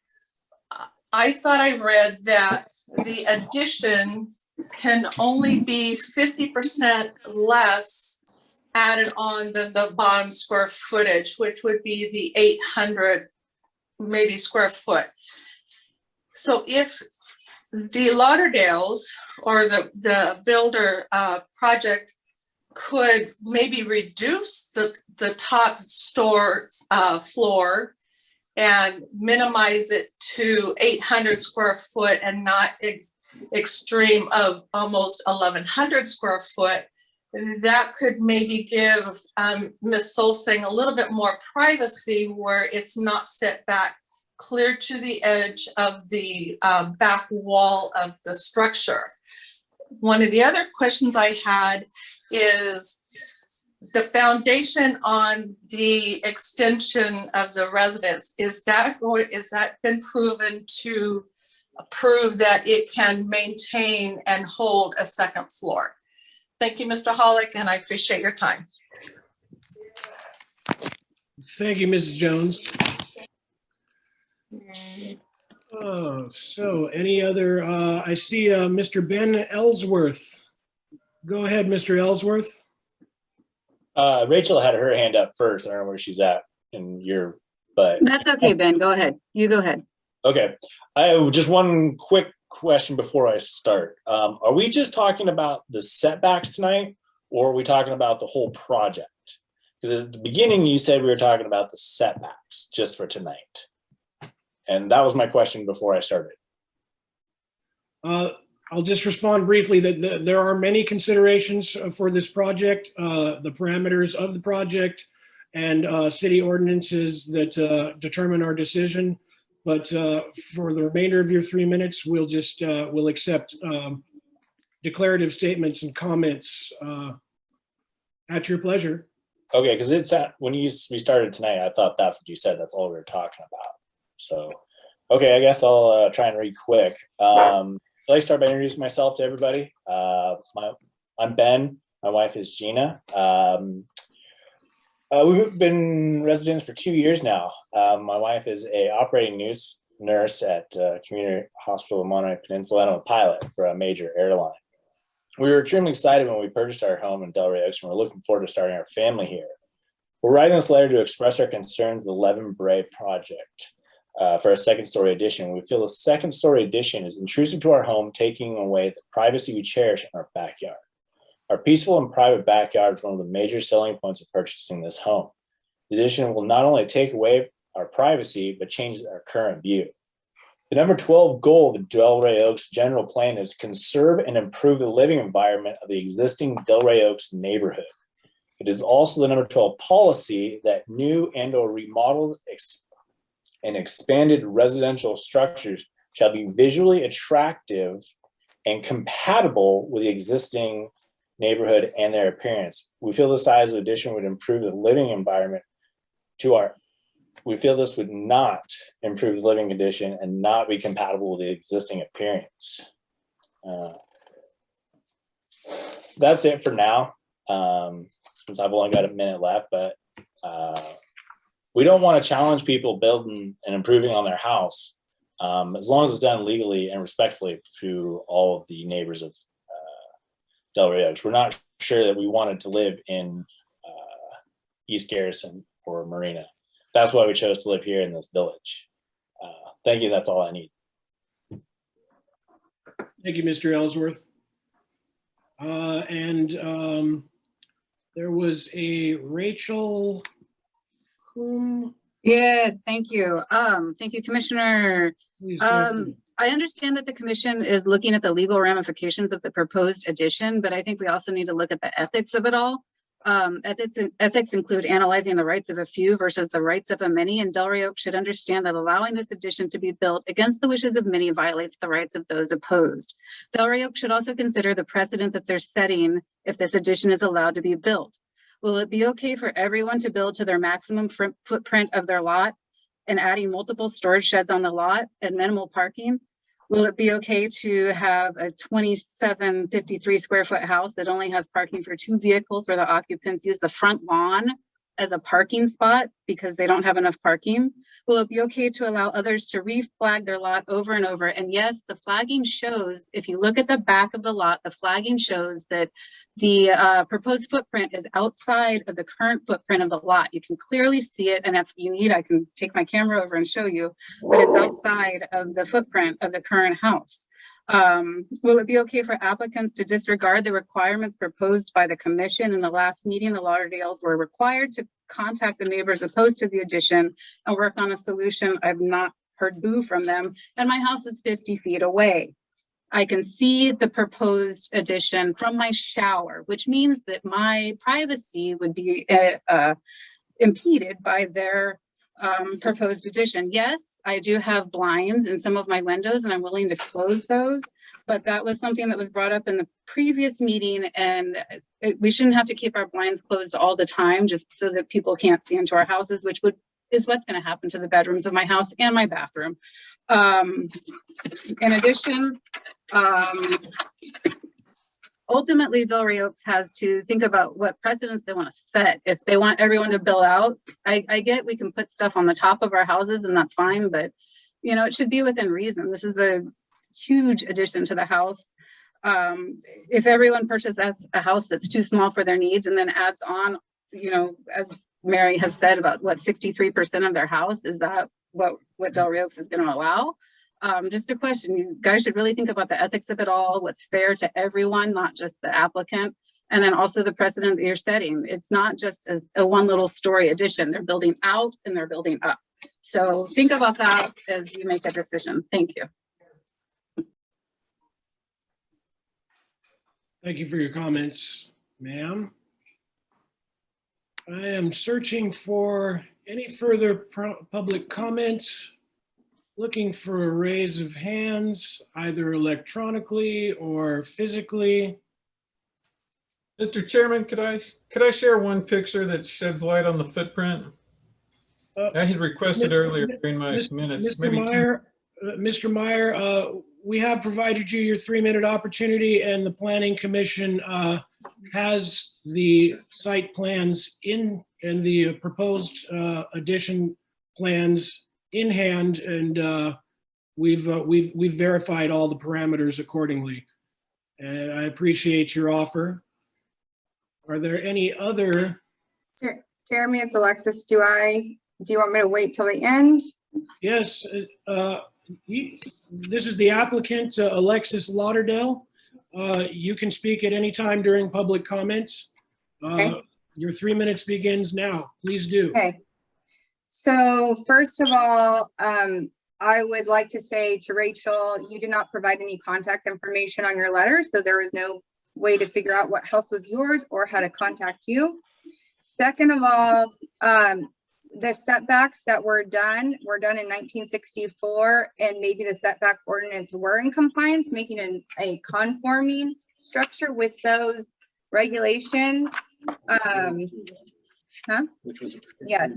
I thought I read that the addition can only be 50% less added on than the bottom square footage, which would be the 800 maybe square foot. So if the Lauderdales or the builder project could maybe reduce the top floor and minimize it to 800 square foot and not extreme of almost 1100 square foot, that could maybe give Ms. Solsing a little bit more privacy where it's not set back clear to the edge of the back wall of the structure. One of the other questions I had is the foundation on the extension of the residence. Is that been proven to prove that it can maintain and hold a second floor? Thank you, Mr. Hollick, and I appreciate your time. Thank you, Mrs. Jones. So any other, I see Mr. Ben Ellsworth. Go ahead, Mr. Ellsworth. Rachel had her hand up first. I don't know where she's at but That's okay, Ben. Go ahead. You go ahead. okay. I have just one quick question before I start. Are we just talking about the setbacks tonight, or are we talking about the whole project? Because at the beginning you said we were talking about the setbacks just for tonight. And that was my question before I started. I'll just respond briefly that there are many considerations for this project, the parameters of the project, and city ordinances that determine our decision. But for the remainder of your 3 minutes, we'll accept declarative statements and comments at your pleasure. Okay, because when we started tonight, I thought that's what you said. That's all we were talking about. So, okay, I guess I'll try and read quick. I'd like to start by introducing myself to everybody. I'm Ben. My wife is Gina. We've been residents for 2 years now. My wife is a operating nurse at Community Hospital in Monterey Peninsula and a pilot for a major airline. We were extremely excited when we purchased our home in Delray Oaks, and we're looking forward to starting our family here. We're writing this letter to express our concerns with the 11 Bray project for a second-story addition. We feel the second-story addition is intrusive to our home, taking away the privacy we cherish in our backyard. Our peaceful and private backyard is one of the major selling points of purchasing this home. The addition will not only take away our privacy, but change our current view. The number 12 goal of the Delray Oaks general plan is to conserve and improve the living environment of the existing Delray Oaks neighborhood. It is also the number 12 policy that new and/or remodeled and expanded residential structures shall be visually attractive and compatible with the existing neighborhood and their appearance. We feel the size of the addition would improve the living environment we feel this would not improve the living condition and not be compatible with the existing appearance. That's it for now, since I've only got a minute left, but we don't want to challenge people building and improving on their house, as long as it's done legally and respectfully to all of the neighbors of Delray Oaks. We're not sure that we wanted to live in East Garrison or Marina. That's why we chose to live here in this village. Thank you. That's all I need. Thank you, Mr. Ellsworth. There was a Rachel whom? Yes, thank you. Thank you, Commissioner. Please, thank you. I understand that the commission is looking at the legal ramifications of the proposed addition, but I think we also need to look at the ethics of it all. Ethics include analyzing the rights of a few versus the rights of a many, and Delray Oaks should understand that allowing this addition to be built against the wishes of many violates the rights of those opposed. Delray Oaks should also consider the precedent that they're setting if this addition is allowed to be built. Will it be okay for everyone to build to their maximum footprint of their lot and adding multiple storage sheds on the lot and minimal parking? Will it be okay to have a 2753 square foot house that only has parking for 2 vehicles where the occupants use the front lawn as a parking spot because they don't have enough parking? Will it be okay to allow others to reflag their lot over and over? And yes, the flagging shows, if you look at the back of the lot, the flagging shows that the proposed footprint is outside of the current footprint of the lot. You can clearly see it, and if you need, I can take my camera over and show you, but it's outside of the footprint of the current house. Will it be okay for applicants to disregard the requirements proposed by the commission? In the last meeting, the Lauderdales were required to contact the neighbors opposed to the addition and work on a solution. I've not heard boo from them, and my house is 50 feet away. I can see the proposed addition from my shower, which means that my privacy would be impeded by their proposed addition. Yes, I do have blinds in some of my windows and I'm willing to close those, but that was something that was brought up in the previous meeting, and we shouldn't have to keep our blinds closed all the time just so that people can't see into our houses, which is what's going to happen to the bedrooms of my house and my bathroom. In addition, ultimately Delray Oaks has to think about what precedents they want to set. If they want everyone to bill out, I get we can put stuff on the top of our houses and that's fine, but you know, it should be within reason. This is a huge addition to the house. If everyone purchases a house that's too small for their needs and then adds on, you know, as Mary has said, about what 63% of their house, is that what Delray Oaks is going to allow? Just a question. You guys should really think about the ethics of it all, what's fair to everyone, not just the applicant, and then also the precedent that you're setting. It's not just a one little story addition. They're building out and they're building up. So think about that as you make a decision. Thank you. Thank you for your comments, ma'am. I am searching for any further public comments, looking for a raise of hands, either electronically or physically. Mr. Chairman, could I share one picture that sheds light on the footprint? I had requested earlier during my minutes, Mr. Meyer, we have provided you your 3-minute opportunity, and the Planning Commission has the site plans and the proposed addition plans in hand, and we've verified all the parameters accordingly. And I appreciate your offer. Are there any other? Jeremy, it's Alexis. Do you want me to wait till the end? Yes. This is the applicant, Alexis Lauderdale. You can speak at any time during public comments. Your 3 minutes begins now. Please do. Okay. So first of all, I would like to say to Rachel, you did not provide any contact information on your letter, so there was no way to figure out what house was yours or how to contact you. Second of all, the setbacks that were done in 1964, and maybe the setback ordinance were in compliance, making a conforming structure with those regulations. Which was Yes.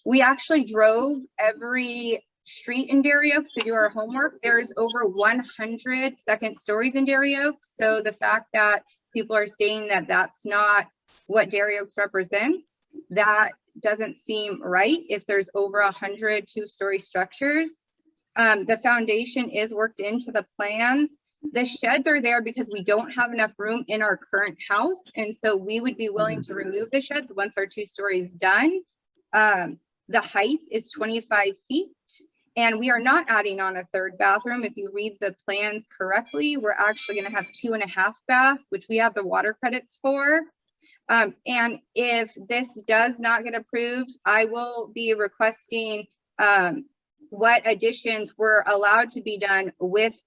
We actually drove every street in Darien Oaks to do our homework. There's over 100 second stories in Darien Oaks. So the fact that people are saying that that's not what Darien Oaks represents, that doesn't seem right if there's over 100 two-story structures. The foundation is worked into the plans. The sheds are there because we don't have enough room in our current house. And so we would be willing to remove the sheds once our 2 stories done. The height is 25 feet. And we are not adding on a 3rd bathroom. If you read the plans correctly, we're actually going to have 2.5 baths, which we have the water credits for. And if this does not get approved, I will be requesting what additions were allowed to be done with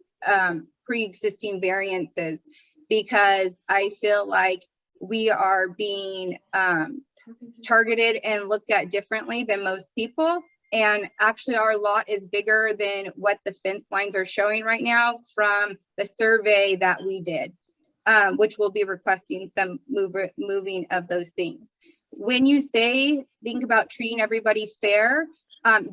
pre-existing variances, because I feel like we are being targeted and looked at differently than most people. And actually our lot is bigger than what the fence lines are showing right now from the survey that we did, which will be requesting some moving of those things. When you say, think about treating everybody fair,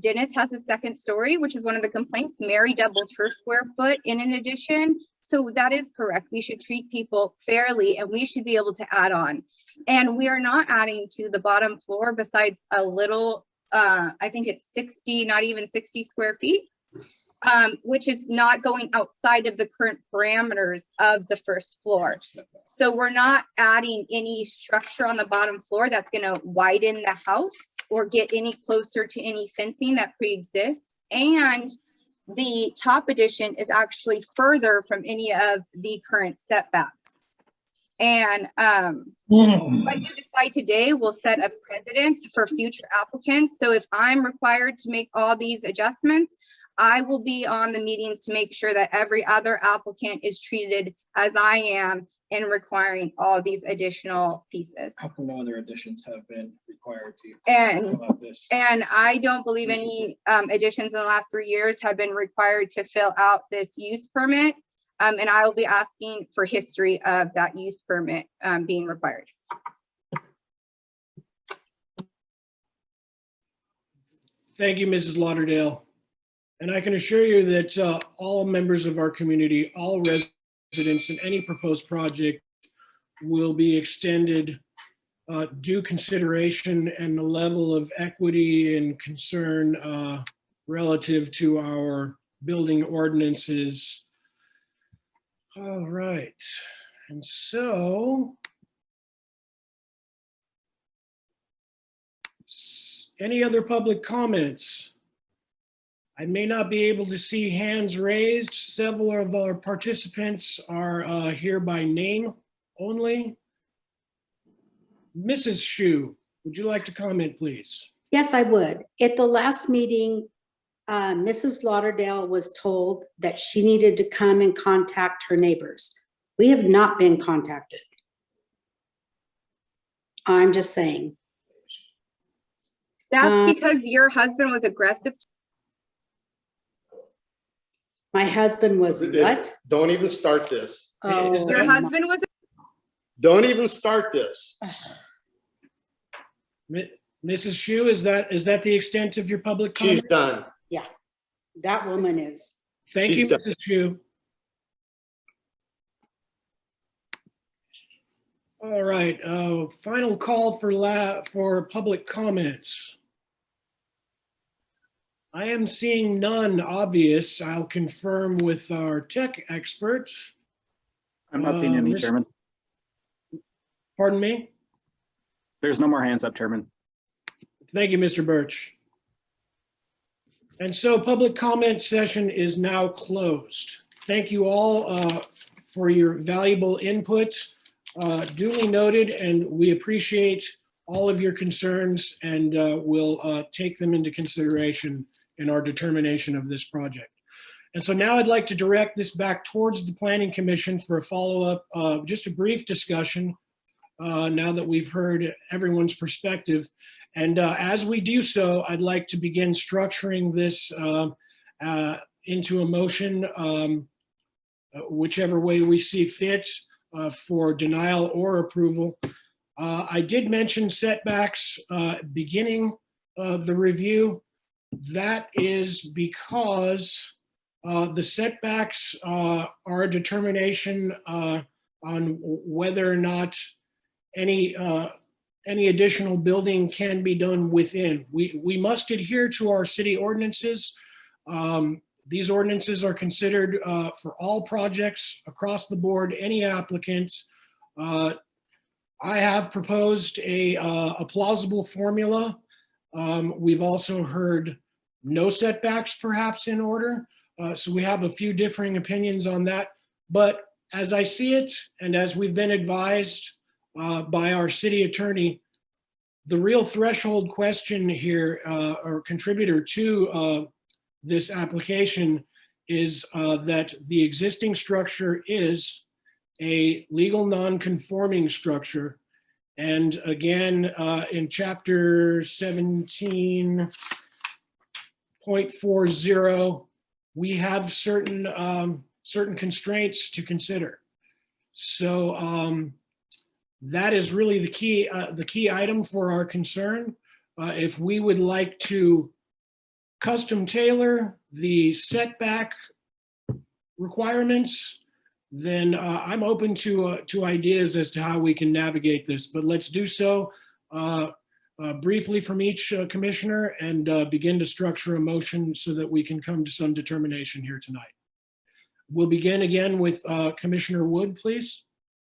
Dennis has a 2nd story, which is one of the complaints. Mary doubled her square foot in an addition. So that is correct. We should treat people fairly and we should be able to add on. And we are not adding to the bottom floor besides a little, I think it's 60, not even 60 square feet, which is not going outside of the current parameters of the 1st floor. So we're not adding any structure on the bottom floor that's going to widen the house or get any closer to any fencing that pre-exists. And the top addition is actually further from any of the current setbacks. And what you decide today will set a precedent for future applicants. So if I'm required to make all these adjustments, I will be on the meetings to make sure that every other applicant is treated as I am in requiring all these additional pieces. How come no other additions have been required to? And I don't believe any additions in the last 3 years have been required to fill out this use permit. And I will be asking for history of that use permit being required. Thank you, Mrs. Lauderdale. And I can assure you that all members of our community, all residents in any proposed project will be extended due consideration and the level of equity and concern relative to our building ordinances. All right, and so any other public comments? I may not be able to see hands raised. Several of our participants are here by name only. Mrs. Shu, would you like to comment, please? Yes, I would. At the last meeting, Mrs. Lauderdale was told that she needed to come and contact her neighbors. We have not been contacted. I'm just saying. That's because your husband was aggressive. My husband was what? Don't even start this. Oh, Your husband was, Don't even start this. Mrs. Shu, is that the extent of your public comment? She's done. yeah, that woman is. Thank you, She's done. Mrs. Shu. All right, final call for public comments. I am seeing none obvious. I'll confirm with our tech expert. I'm not seeing any, Mr. Chairman. Pardon me? There's no more hands up, Chairman. Thank you, Mr. Birch. And so public comment session is now closed. Thank you all for your valuable input. Duly noted, and we appreciate all of your concerns, and we'll take them into consideration in our determination of this project. And so now I'd like to direct this back towards the Planning Commission for a follow-up, just a brief discussion now that we've heard everyone's perspective. And as we do so, I'd like to begin structuring this into a motion, whichever way we see fit, for denial or approval. I did mention setbacks beginning of the review. That is because the setbacks are a determination on whether or not any additional building can be done within. We must adhere to our city ordinances. These ordinances are considered for all projects across the board, any applicants. I have proposed a plausible formula. We've also heard no setbacks perhaps in order. So we have a few differing opinions on that. But as I see it, and as we've been advised by our city attorney, the real threshold question here, or contributor to this application, is that the existing structure is a legal non-conforming structure. And again, in chapter 17.40, we have certain constraints to consider. So that is really the key item for our concern. If we would like to custom tailor the setback requirements, then I'm open to ideas as to how we can navigate this. But let's do so briefly from each commissioner and begin to structure a motion so that we can come to some determination here tonight. We'll begin again with Commissioner Wood, please.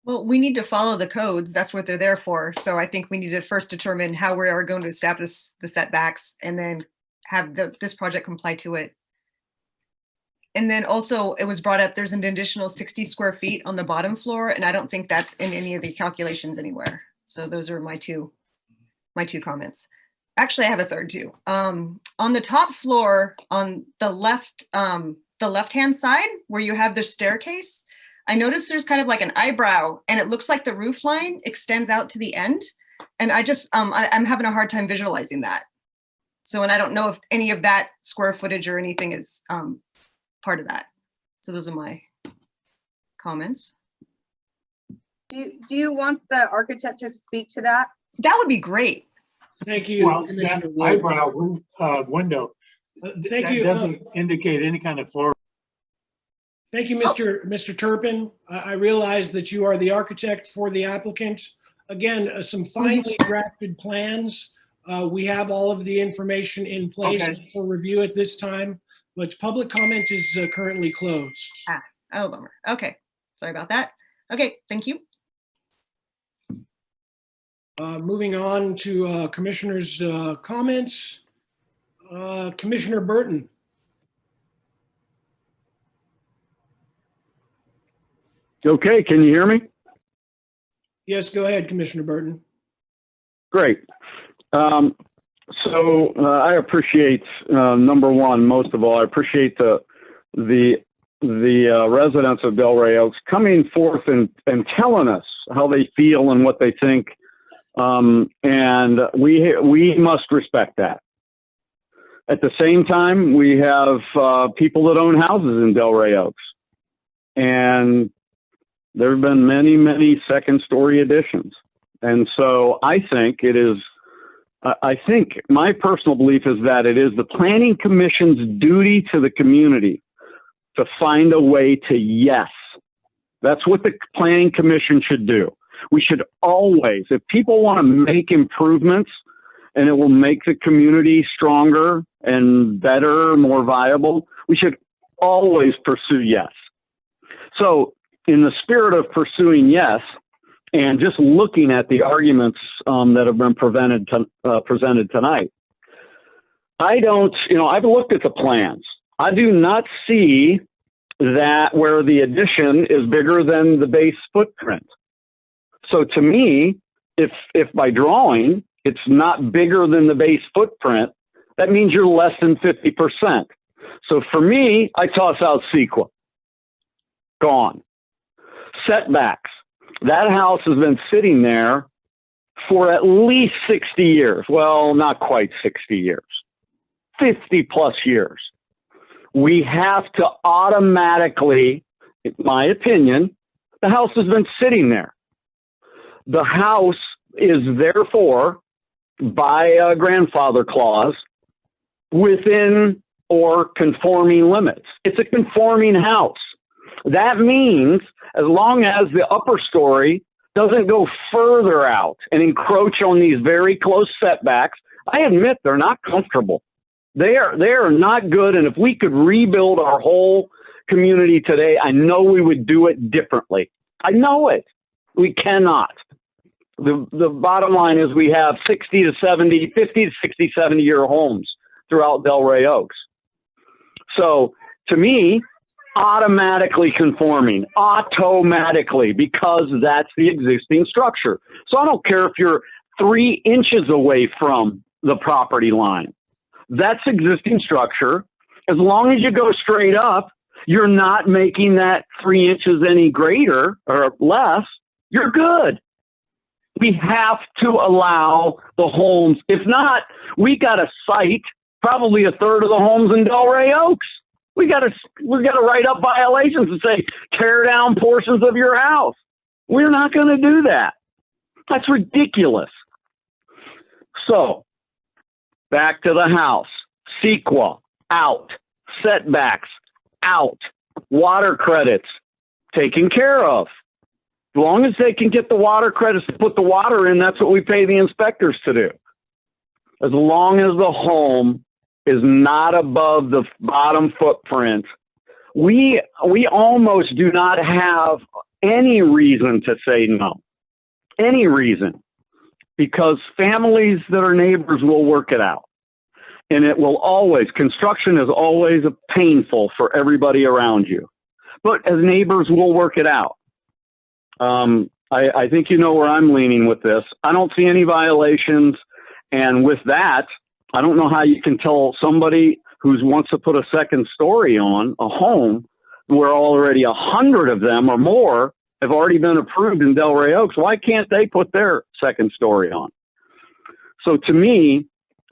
Well, we need to follow the codes. That's what they're there for. So I think we need to first determine how we are going to establish the setbacks and then have this project comply to it. And then also it was brought up, there's an additional 60 square feet on the bottom floor, and I don't think that's in any of the calculations anywhere. So those are my two comments. Actually, I have a third too. On the top floor, on the left-hand side where you have the staircase, I noticed there's kind of like an eyebrow, and it looks like the roof line extends out to the end. And I just, I'm having a hard time visualizing that. So, and I don't know if any of that square footage or anything is part of that. So those are my comments. do you want the architect to speak to that? That would be great. Thank you. Well, that Commissioner Wood. eyebrow window, Thank that you. doesn't indicate any kind of floor. Thank you, Mr. Turpin. I realize that you are the architect for the applicant. Again, some finely drafted plans. We have all of the information in place Okay. for review at this time, but public comment is currently closed. Oh, bummer. Okay, sorry about that. Okay, thank you. Moving on to commissioners' comments. Commissioner Burton. Okay, can you hear me? Yes, go ahead, Commissioner Burton. Great. So I appreciate, number one, most of all, I appreciate the residents of Delray Oaks coming forth and telling us how they feel and what they think. And we must respect that. At the same time, we have people that own houses in Delray Oaks. And there have been many, many second-story additions. And so I think my personal belief is that it is the Planning Commission's duty to the community to find a way to yes. That's what the Planning Commission should do. We should always, if people want to make improvements and it will make the community stronger and better, more viable, we should always pursue yes. So in the spirit of pursuing yes, and just looking at the arguments that have been presented tonight, I've looked at the plans. I do not see that where the addition is bigger than the base footprint. So to me, if by drawing, it's not bigger than the base footprint, that means you're less than 50%. So for me, I toss out CEQA. Gone. Setbacks. That house has been sitting there for at least 60 years. Well, not quite 60 years. 50 plus years. We have to automatically, in my opinion, the house has been sitting there. The house is therefore, by a grandfather clause, within or conforming limits. It's a conforming house. That means as long as the upper story doesn't go further out and encroach on these very close setbacks, I admit they're not comfortable. They are not good. And if we could rebuild our whole community today, I know we would do it differently. I know it. We cannot. The bottom line is we have 50 to 60, 70-year homes throughout Delray Oaks. So to me, automatically conforming, automatically, because that's the existing structure. So I don't care if you're 3 inches away from the property line. That's existing structure. As long as you go straight up, you're not making that 3 inches any greater or less. You're good. We have to allow the homes. If not, we got to cite probably a third of the homes in Delray Oaks. We got to write up violations and say, tear down portions of your house. We're not going to do that. That's ridiculous. So back to the house. CEQA, out. Setbacks, out. Water credits, taken care of. As long as they can get the water credits to put the water in, that's what we pay the inspectors to do. As long as the home is not above the bottom footprint, we almost do not have any reason to say no. Any reason. Because families that are neighbors will work it out. And it will always, construction is always painful for everybody around you. But as neighbors, we'll work it out. I think you know where I'm leaning with this. I don't see any violations. And with that, I don't know how you can tell somebody who wants to put a second story on a home where already 100 of them or more have already been approved in Delray Oaks. Why can't they put their second story on? So to me,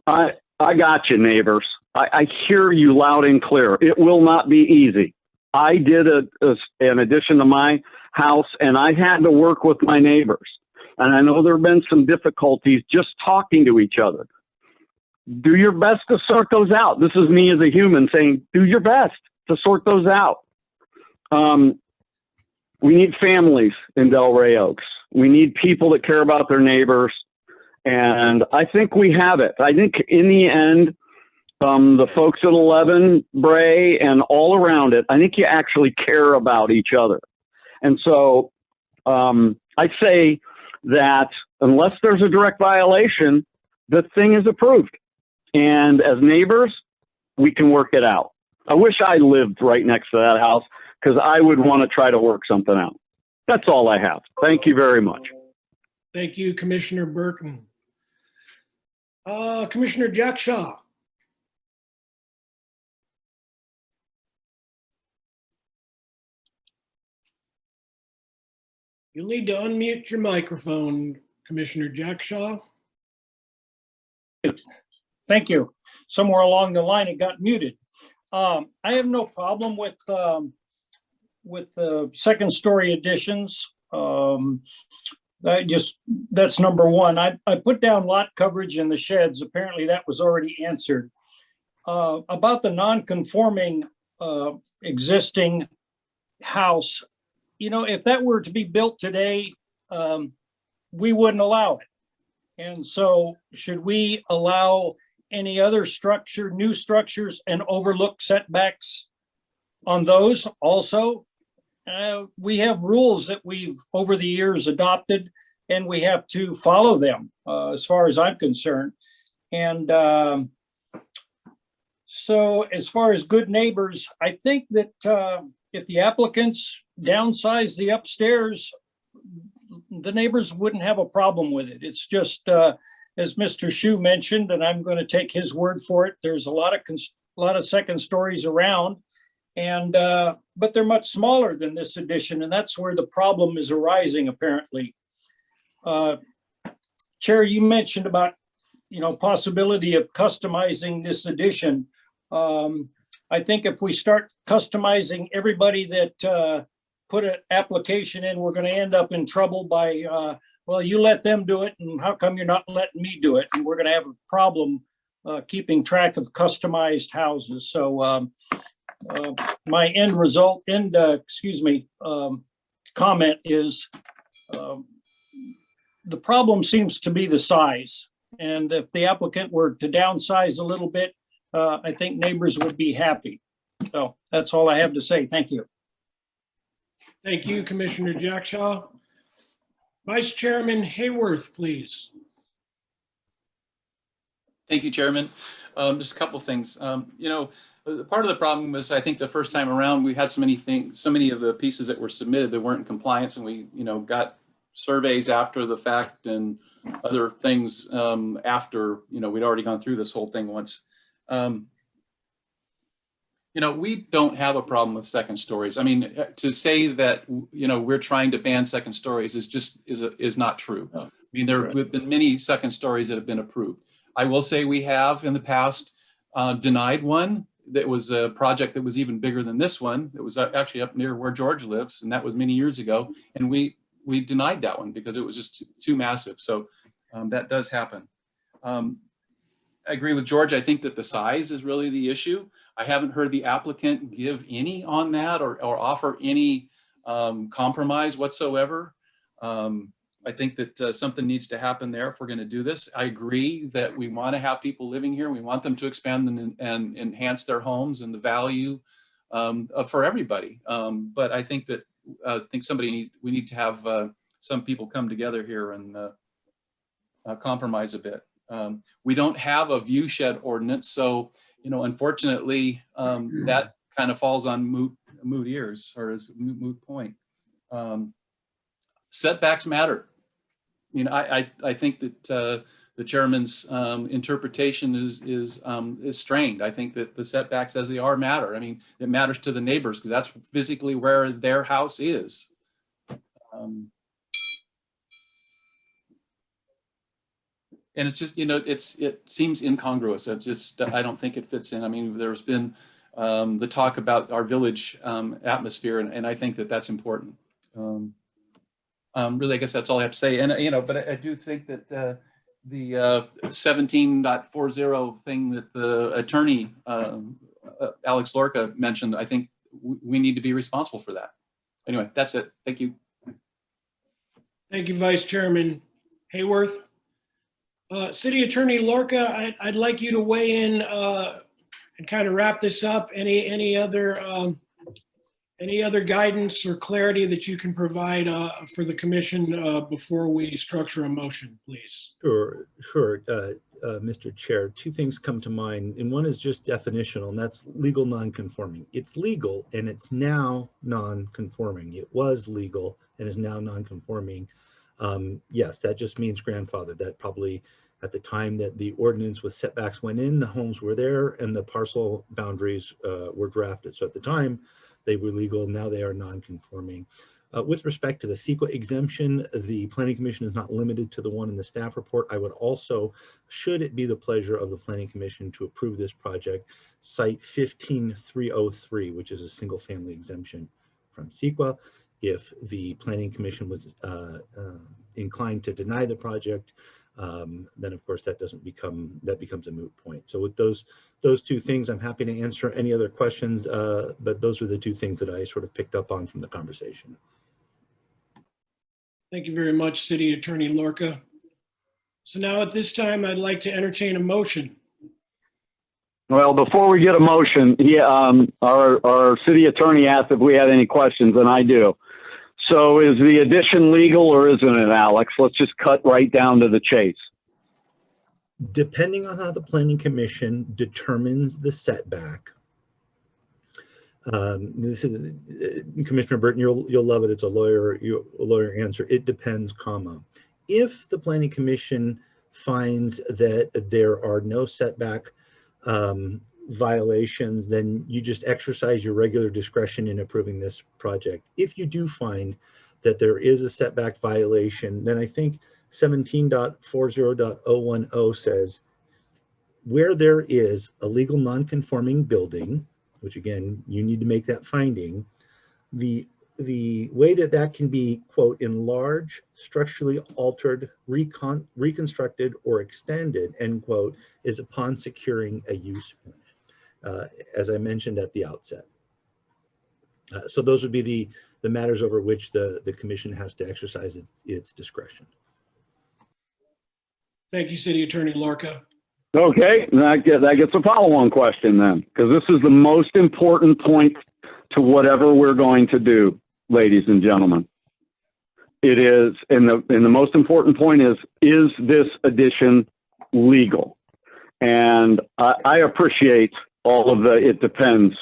I got you, neighbors. I hear you loud and clear. It will not be easy. I did an addition to my house, and I had to work with my neighbors. And I know there have been some difficulties just talking to each other. Do your best to sort those out. This is me as a human saying, do your best to sort those out. We need families in Delray Oaks. We need people that care about their neighbors. And I think we have it. I think in the end, the folks at 11 Bray and all around it, I think you actually care about each other. And so I say that unless there's a direct violation, the thing is approved. And as neighbors, we can work it out. I wish I lived right next to that house because I would want to try to work something out. That's all I have. Thank you very much. Thank you, Commissioner Burton. Commissioner Jack Shaw. You'll need to unmute your microphone, Commissioner Jack Shaw. Thank you. Somewhere along the line, it got muted. I have no problem with the second story additions. That's number one. I put down lot coverage in the sheds. Apparently that was already answered. About the non-conforming existing house, you know, if that were to be built today, we wouldn't allow it. And so should we allow any other structure, new structures, and overlook setbacks on those also? We have rules that we've over the years adopted, and we have to follow them as far as I'm concerned. And so as far as good neighbors, I think that if the applicants downsize the upstairs, the neighbors wouldn't have a problem with it. It's just, as Mr. Shu mentioned, and I'm going to take his word for it, there's a lot of second stories around, and but they're much smaller than this addition, and that's where the problem is arising apparently. Chair, you mentioned about, you know, possibility of customizing this addition. I think if we start customizing everybody that put an application in, we're going to end up in trouble by, well, you let them do it, and how come you're not letting me do it? And we're going to have a problem keeping track of customized houses. So my comment is the problem seems to be the size. And if the applicant were to downsize a little bit, I think neighbors would be happy. So that's all I have to say. Thank you. Thank you, Commissioner Jack Shaw. Vice Chairman Hayworth, please. Thank you, Chairman. Just a couple things. You know, part of the problem was, I think the first time around, we had so many of the pieces that were submitted that weren't in compliance, and we, you know, got surveys after the fact and other things after, you know, we'd already gone through this whole thing once. You know, we don't have a problem with second stories. I mean, to say that, you know, we're trying to ban second stories is not true. I mean, there have been many second stories that have been approved. I will say we have in the past denied one that was a project that was even bigger than this one. It was actually up near where George lives, and that was many years ago. And we denied that one because it was just too massive. So that does happen. I agree with George. I think that the size is really the issue. I haven't heard the applicant give any on that or offer any compromise whatsoever. I think that something needs to happen there if we're going to do this. I agree that we want to have people living here. We want them to expand and enhance their homes and the value for everybody. But I think that we need to have some people come together here and compromise a bit. We don't have a view shed ordinance, so, you know, unfortunately, that kind of falls on moot ears, or is moot point. Setbacks matter. You know, I think that the chairman's interpretation is strained. I think that the setbacks as they are matter. I mean, it matters to the neighbors because that's physically where their house is. And it's just, you know, it seems incongruous. I don't think it fits in. I mean, there's been the talk about our village atmosphere, and I think that that's important. Really, I guess that's all I have to say. And, you know, but I do think that the 17.40 thing that the attorney, Alex Lorca, mentioned, I think we need to be responsible for that. Anyway, that's it. Thank you. Thank you, Vice Chairman Hayworth. City Attorney Lorca, I'd like you to weigh in and kind of wrap this up. Any other guidance or clarity that you can provide for the commission before we structure a motion, please? Sure, Mr. Chair. Two things come to mind, and one is just definitional, and that's legal non-conforming. It's legal and it's now non-conforming. It was legal and is now non-conforming. Yes, that just means grandfather. That probably at the time that the ordinance with setbacks went in, the homes were there and the parcel boundaries were drafted. So at the time they were legal, now they are non-conforming. With respect to the CEQA exemption, the Planning Commission is not limited to the one in the staff report. I would also, should it be the pleasure of the Planning Commission to approve this project, cite 15303, which is a single family exemption from CEQA. If the Planning Commission was inclined to deny the project, then of course that becomes a moot point. So with those two things, I'm happy to answer any other questions, but those are the two things that I sort of picked up on from the conversation. Thank you very much, City Attorney Lorca. So now at this time, I'd like to entertain a motion. Well, before we get a motion, our city attorney asked if we had any questions, and I do. So is the addition legal or isn't it, Alex? Let's just cut right down to the chase. Depending on how the Planning Commission determines the setback, this is Commissioner Burton, you'll love it. It's a lawyer answer. It depends, comma. If the Planning Commission finds that there are no setback violations, then you just exercise your regular discretion in approving this project. If you do find that there is a setback violation, then I think 17.40.010 says where there is a legal non-conforming building, which again, you need to make that finding, the way that can be, quote, enlarged, structurally altered, reconstructed, or extended, end quote, is upon securing a use permit, as I mentioned at the outset. So those would be the matters over which the commission has to exercise its discretion. Thank you, City Attorney Lorca. Okay, that gets a follow-on question then, because this is the most important point to whatever we're going to do, ladies and gentlemen. It is, and the most important point is this addition legal? And I appreciate all of the "it depends"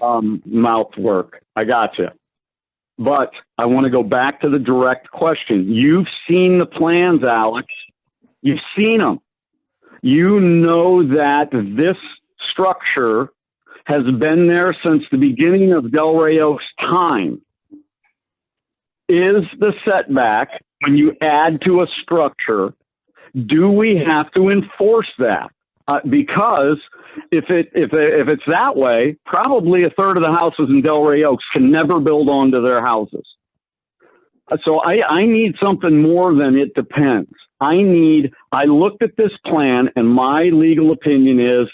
mouth work. I gotcha. But I want to go back to the direct question. You've seen the plans, Alex. You've seen them. You know that this structure has been there since the beginning of Delray Oaks' time. Is the setback, when you add to a structure, do we have to enforce that? Because if it's that way, probably a third of the houses in Delray Oaks can never build onto their houses. So I need something more than "it depends." I looked at this plan and my legal opinion is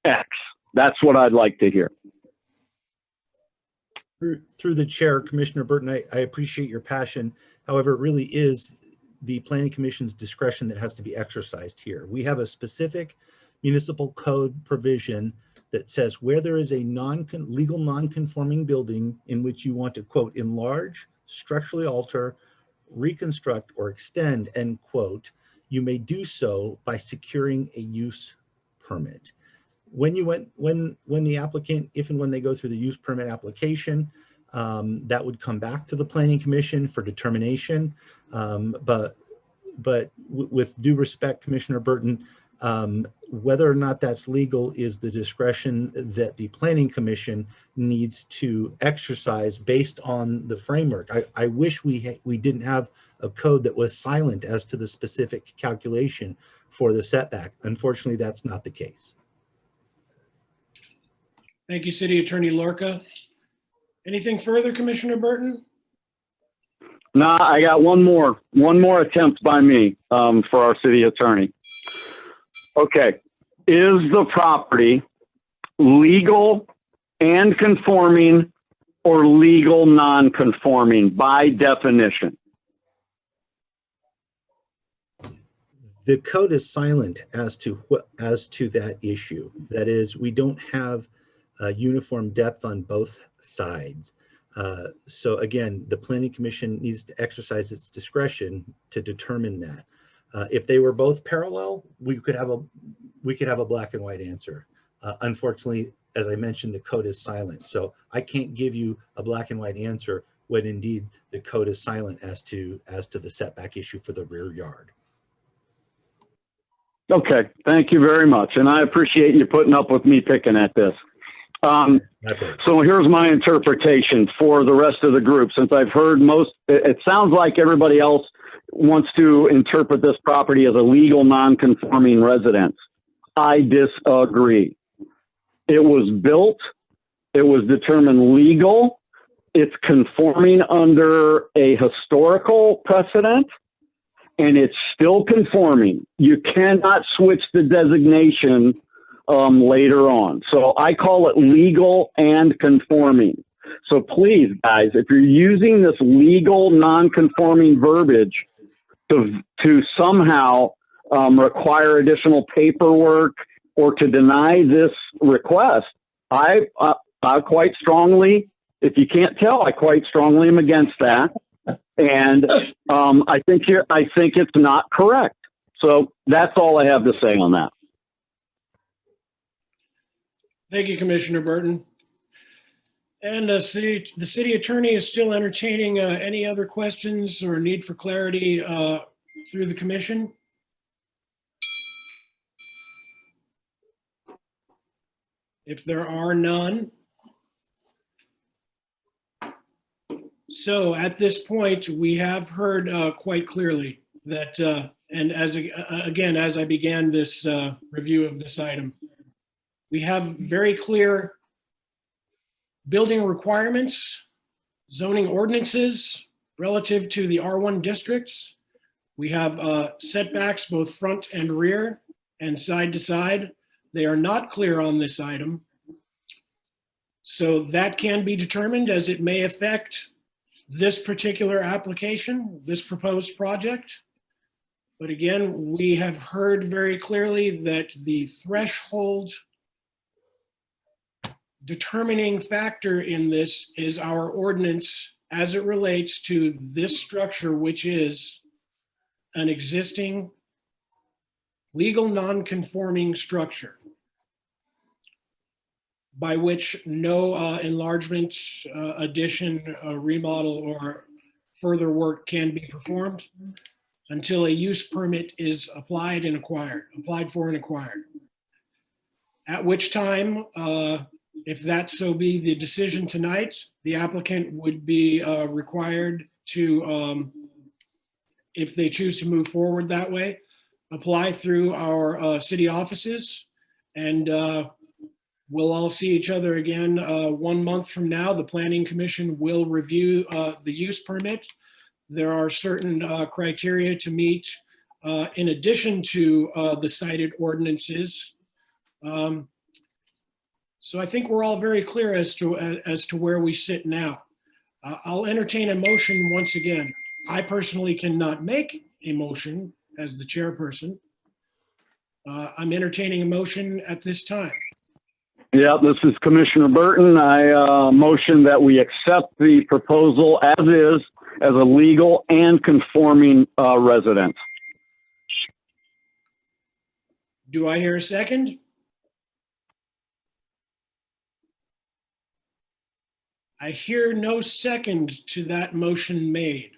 X. That's what I'd like to hear. Through the chair, Commissioner Burton, I appreciate your passion. However, it really is the Planning Commission's discretion that has to be exercised here. We have a specific municipal code provision that says where there is a legal non-conforming building in which you want to, quote, enlarge, structurally alter, reconstruct, or extend, end quote, you may do so by securing a use permit. When the applicant, if and when they go through the use permit application, that would come back to the Planning Commission for determination. But with due respect, Commissioner Burton, whether or not that's legal is the discretion that the Planning Commission needs to exercise based on the framework. I wish we didn't have a code that was silent as to the specific calculation for the setback. Unfortunately, that's not the case. Thank you, City Attorney Lorca. Anything further, Commissioner Burton? Nah, I got one more attempt by me for our city attorney. Okay, is the property legal and conforming or legal non-conforming by definition? The code is silent as to that issue. That is, we don't have uniform depth on both sides. So again, the Planning Commission needs to exercise its discretion to determine that. If they were both parallel, we could have a black and white answer. Unfortunately, as I mentioned, the code is silent. So I can't give you a black and white answer when indeed the code is silent as to the setback issue for the rear yard. Okay, thank you very much. And I appreciate you putting up with me picking at this. So here's my interpretation for the rest of the group. Since I've heard it sounds like everybody else wants to interpret this property as a legal non-conforming residence. I disagree. It was built, it was determined legal, it's conforming under a historical precedent, and it's still conforming. You cannot switch the designation later on. So I call it legal and conforming. So please, guys, if you're using this legal non-conforming verbiage to somehow require additional paperwork or to deny this request, I quite strongly, if you can't tell, I quite strongly am against that. And I think it's not correct. So that's all I have to say on that. Thank you, Commissioner Burton. And the city attorney is still entertaining any other questions or need for clarity through the commission. If there are none. So at this point, we have heard quite clearly that, and again, as I began this review of this item, we have very clear building requirements, zoning ordinances relative to the R1 districts. We have setbacks both front and rear and side to side. They are not clear on this item. So that can be determined as it may affect this particular application, this proposed project. But again, we have heard very clearly that the threshold determining factor in this is our ordinance as it relates to this structure, which is an existing legal non-conforming structure by which no enlargement, addition, remodel, or further work can be performed until a use permit is applied for and acquired. At which time, if that so be the decision tonight, the applicant would be required to, if they choose to move forward that way, apply through our city offices, and we'll all see each other again 1 month from now. The Planning Commission will review the use permit. There are certain criteria to meet in addition to the cited ordinances. So I think we're all very clear as to where we sit now. I'll entertain a motion once again. I personally cannot make a motion as the chairperson. I'm entertaining a motion at this time. Yeah, this is Commissioner Burton. I motion that we accept the proposal as is, as a legal and conforming residence. Do I hear a second? I hear no second to that motion made.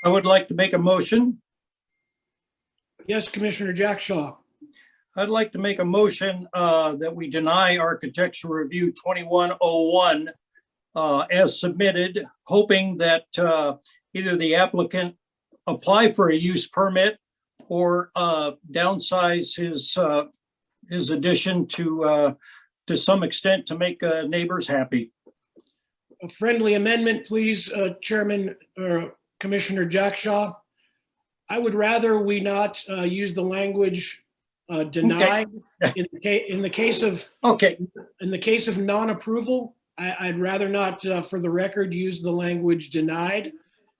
I would like to make a motion. Yes, Commissioner Jack Shaw. I'd like to make a motion that we deny Architecture Review 2101 as submitted, hoping that either the applicant apply for a use permit or downsize his addition to some extent to make neighbors happy. A friendly amendment, please, Chairman or Commissioner Jack Shaw. I would rather we not use the language denied. In the case of Okay, in the case of non-approval, I'd rather not, for the record, use the language denied.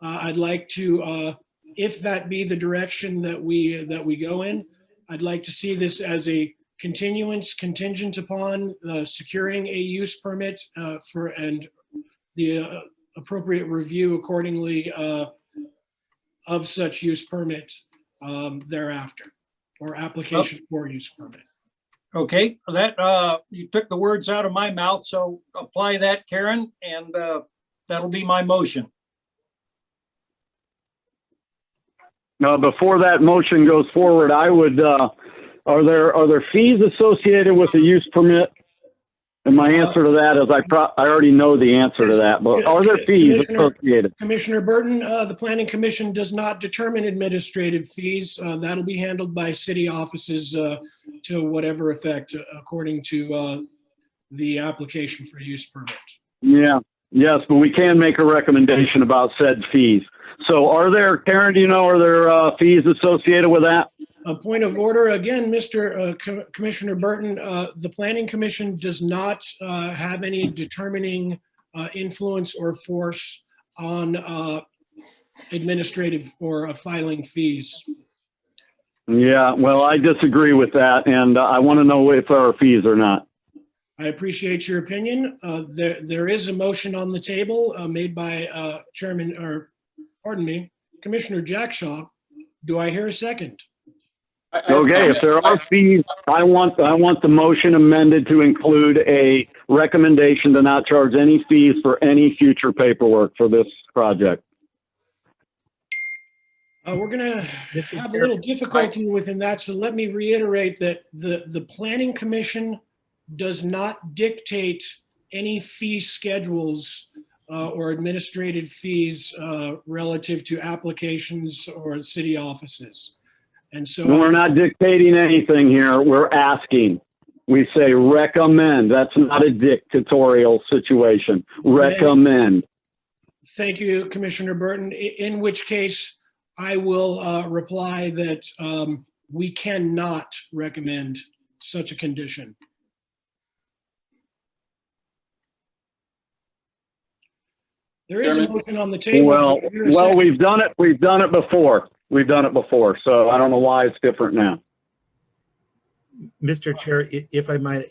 I'd like to, if that be the direction that we go in, I'd like to see this as a continuance contingent upon securing a use permit and the appropriate review accordingly of such use permit thereafter, or application for use permit. okay, that, you took the words out of my mouth, so apply that, Karen, and that'll be my motion. Now, before that motion goes forward, I would, are there fees associated with the use permit? And my answer to that is I already know the answer to that, but are there fees associated? Commissioner Burton, the Planning Commission does not determine administrative fees. That'll be handled by city offices to whatever effect according to the application for use permit. Yeah, yes, but we can make a recommendation about said fees. So are there, Karen, do you know, are there fees associated with that? A point of order, again, Commissioner Burton, the Planning Commission does not have any determining influence or force on administrative or filing fees. Yeah, well, I disagree with that, and I want to know if there are fees or not. I appreciate your opinion. There is a motion on the table made by Commissioner Jackshaw. Do I hear a second? Okay, if there are fees, I want the motion amended to include a recommendation to not charge any fees for any future paperwork for this project. We're gonna have a little difficulty within that, so let me reiterate that the Planning Commission does not dictate any fee schedules or administrative fees relative to applications or city offices. And so We're not dictating anything here. We're asking. We say recommend. That's not a dictatorial situation. Recommend. Thank you, Commissioner Burton. In which case, I will reply that we cannot recommend such a condition. There is a motion on the table. Well, we've done it. We've done it before. We've done it before. So I don't know why it's different now. Mr. Chair, if I might,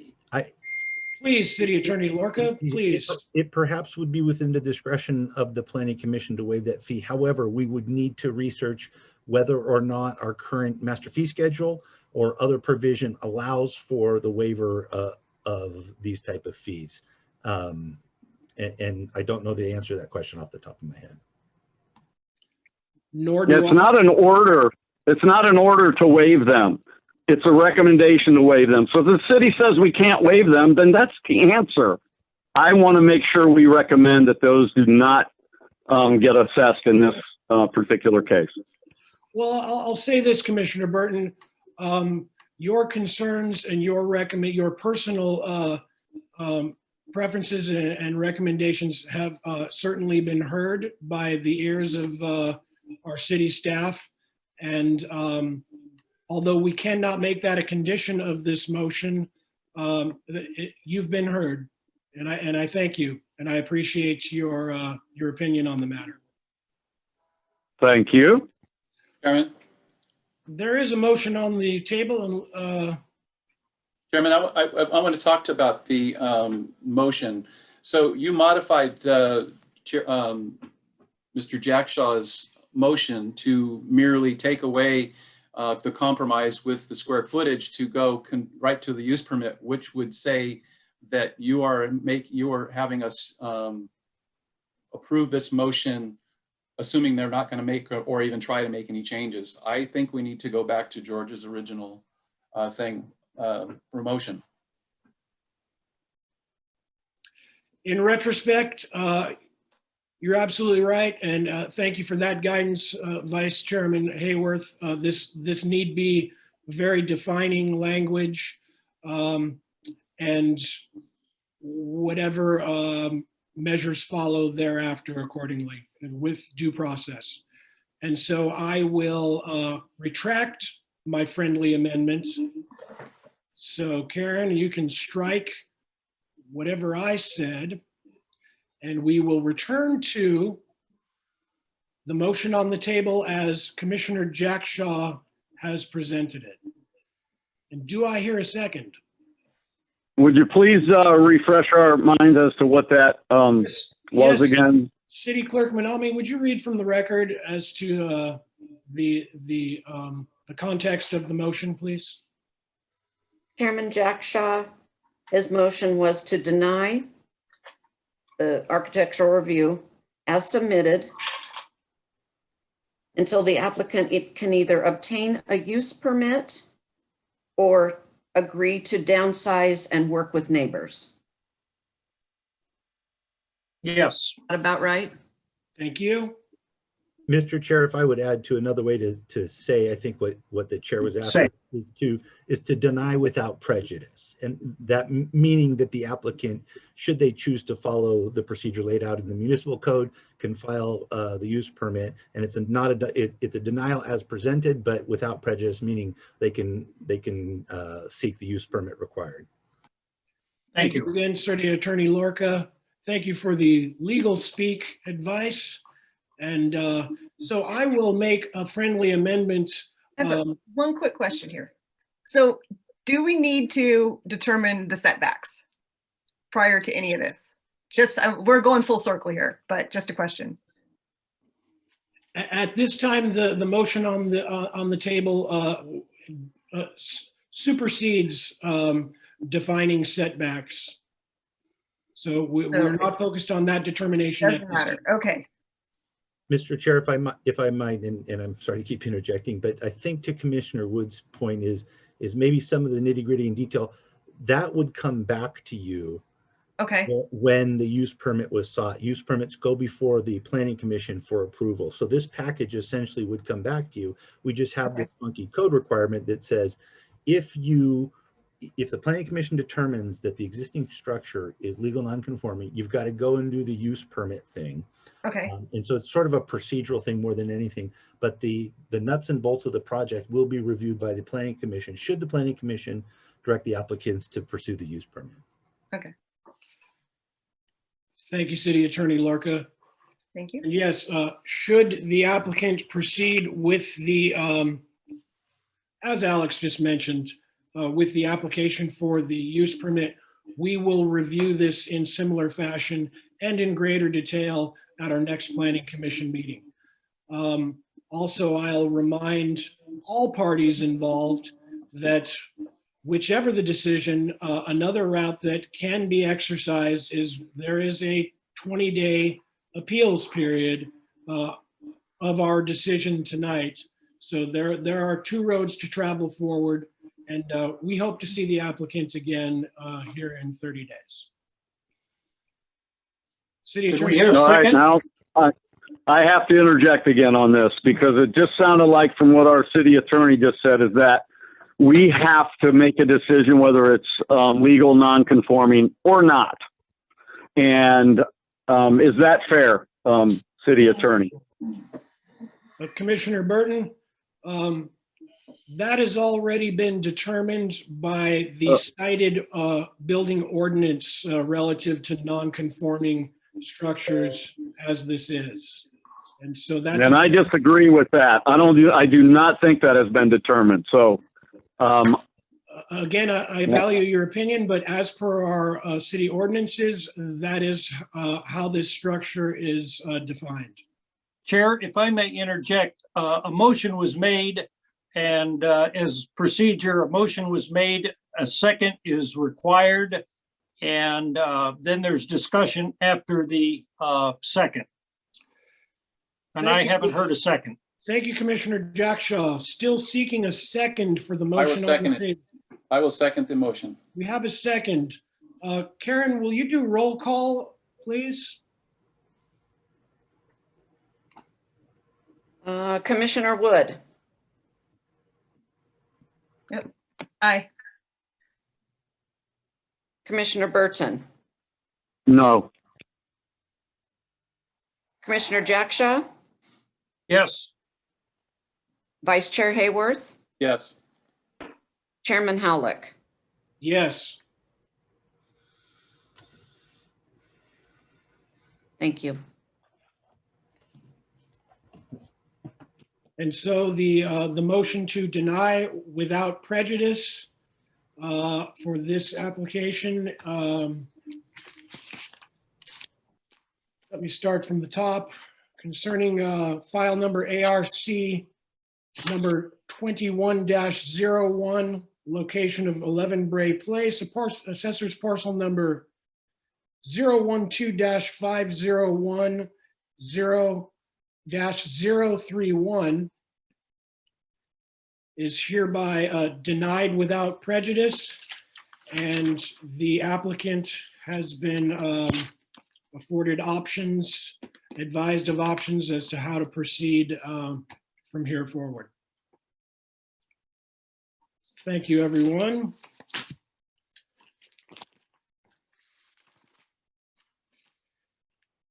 Please, City Attorney Lorca, please. It perhaps would be within the discretion of the Planning Commission to waive that fee. However, we would need to research whether or not our current master fee schedule or other provision allows for the waiver of these type of fees. And I don't know the answer to that question off the top of my head. It's not an order. It's not an order to waive them. It's a recommendation to waive them. So if the city says we can't waive them, then that's the answer. I want to make sure we recommend that those do not get assessed in this particular case. Well, I'll say this, Commissioner Burton, your concerns and your personal preferences and recommendations have certainly been heard by the ears of our city staff. And although we cannot make that a condition of this motion, you've been heard, and I thank you, and I appreciate your opinion on the matter. Thank you. Chairman? There is a motion on the table, and Chairman, I want to talk about the motion. So you modified Mr. Jackshaw's motion to merely take away the compromise with the square footage to go right to the use permit, which would say that you are having us approve this motion, assuming they're not going to make or even try to make any changes. I think we need to go back to George's original motion. in retrospect, you're absolutely right, and thank you for that guidance, Vice Chairman Hayworth. This need be very defining language, and whatever measures follow thereafter accordingly with due process. And so I will retract my friendly amendment So Karen, you can strike whatever I said, and we will return to the motion on the table as Commissioner Jack Shaw has presented it. And do I hear a second? Would you please refresh our minds as to what that was Yes. again? City Clerk Manami, would you read from the record as to the context of the motion, please? Chairman Jack Shaw, his motion was to deny the architectural review as submitted until the applicant can either obtain a use permit or agree to downsize and work with neighbors. Yes. That about right? Thank you. Mr. Chair, if I would add to another way to say, I think what the chair was asking is to deny without prejudice. And that meaning that the applicant, should they choose to follow the procedure laid out in the municipal code, can file the use permit. And it's a denial as presented, but without prejudice, meaning they can seek the use permit required. Thank you. Again, City Attorney Lorca, thank you for the legal speak advice. And so I will make a friendly amendment. I have one quick question here. So do we need to determine the setbacks prior to any of this? Just, we're going full circle here, but just a question. At this time, the motion on the table supersedes defining setbacks. So we're not focused on that determination. Doesn't matter. Okay. Mr. Chair, if I might, and I'm sorry to keep interjecting, but I think to Commissioner Wood's point is maybe some of the nitty gritty and detail that would come back to you. Okay. When the use permit was sought. Use permits go before the Planning Commission for approval. So this package essentially would come back to you. We just have this funky code requirement that says if the Planning Commission determines that the existing structure is legal non-conforming, you've got to go and do the use permit thing. Okay. And so it's sort of a procedural thing more than anything, but the nuts and bolts of the project will be reviewed by the Planning Commission, should the Planning Commission direct the applicants to pursue the use permit. Okay. Thank you, City Attorney Lorca. Thank you. Yes, should the applicant proceed with the, as Alex just mentioned, with the application for the use permit, we will review this in similar fashion and in greater detail at our next Planning Commission meeting. Also, I'll remind all parties involved that whichever the decision, another route that can be exercised is there is a 20-day appeals period of our decision tonight. So there are two roads to travel forward, and we hope to see the applicant again here in 30 days. City Attorney. All right, now I have to interject again on this because it just sounded like from what our city attorney just said is that we have to make a decision whether it's legal, non-conforming or not. And is that fair, city attorney? Commissioner Burton, that has already been determined by the cited building ordinance relative to non-conforming structures as this is. And so that's. And I disagree with that. I do not think that has been determined. So again, I value your opinion, but as per our city ordinances, that is how this structure is defined. Chair, if I may interject, a motion was made and as procedure, a motion was made, a second is required. And then there's discussion after the second. And I haven't heard a second. Thank you, Commissioner Jack Shaw. Still seeking a second for the motion. I will second it. I will second the motion. We have a second. Karen, will you do roll call, please? Commissioner Wood. Yep. Aye. Commissioner Burton. no. Commissioner Jack Shaw. Yes. Vice Chair Hayworth. Yes. Chairman Howlick. Yes. Thank you. And so the motion to deny without prejudice for this application, let me start from the top. Concerning file number ARC number 21-01, location of 11 Bray Place, assessor's parcel number 012-501-0-031 is hereby denied without prejudice, and the applicant has been afforded options, advised of options as to how to proceed from here forward. Thank you, everyone.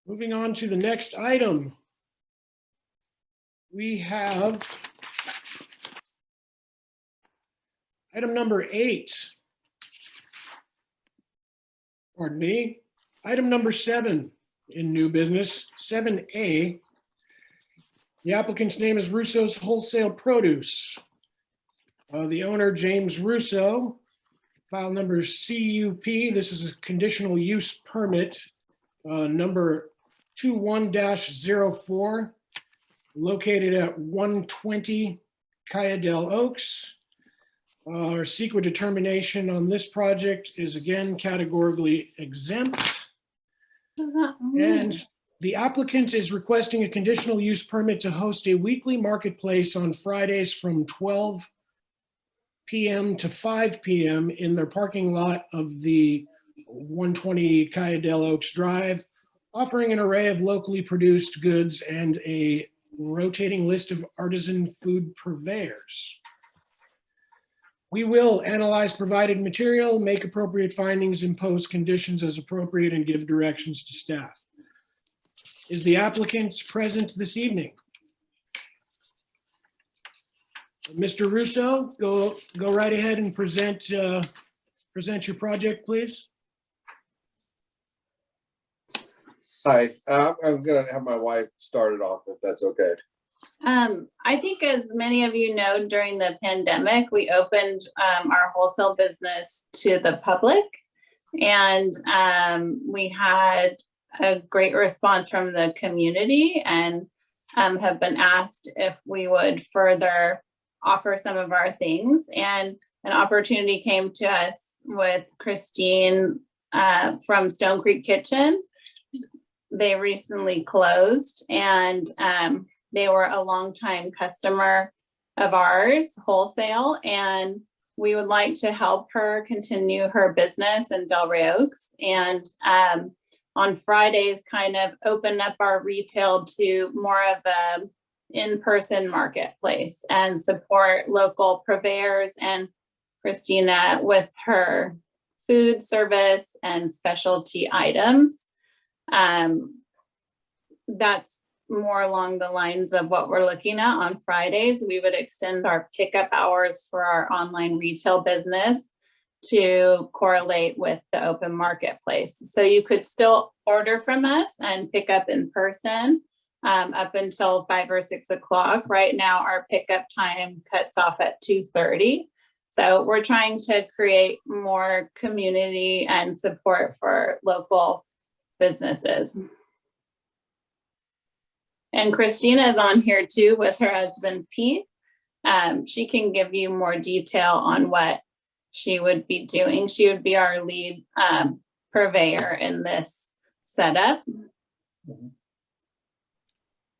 Moving on to the next item. We have item number 8. Pardon me. Item number 7 in new business, 7A. The applicant's name is Russo's Wholesale Produce. The owner, James Russo, file number CUP. This is a conditional use permit, number 21-04, located at 120 Cayadel Oaks. Our CEQA determination on this project is again categorically exempt. And the applicant is requesting a conditional use permit to host a weekly marketplace on Fridays from 12 p.m. to 5 p.m. in their parking lot of the 120 Cayadel Oaks Drive, offering an array of locally produced goods and a rotating list of artisan food purveyors. We will analyze provided material, make appropriate findings, impose conditions as appropriate, and give directions to staff. Is the applicant present this evening? Mr. Russo, go right ahead and present your project, please. Hi, I'm gonna have my wife start it off if that's okay. I think as many of you know, during the pandemic, we opened our wholesale business to the public, and we had a great response from the community, and have been asked if we would further offer some of our things. And an opportunity came to us with Christine from Stone Creek Kitchen. They recently closed, and they were a longtime customer of ours, wholesale, and we would like to help her continue her business in Delray Oaks. And on Fridays, kind of open up our retail to more of a in-person marketplace and support local purveyors, and Christina with her food service and specialty items. That's more along the lines of what we're looking at on Fridays. We would extend our pickup hours for our online retail business to correlate with the open marketplace. So you could still order from us and pick up in person up until 5 or 6 o'clock. Right now, our pickup time cuts off at 2:30. So we're trying to create more community and support for local businesses. And Christina is on here too with her husband, Pete. She can give you more detail on what she would be doing. She would be our lead purveyor in this setup.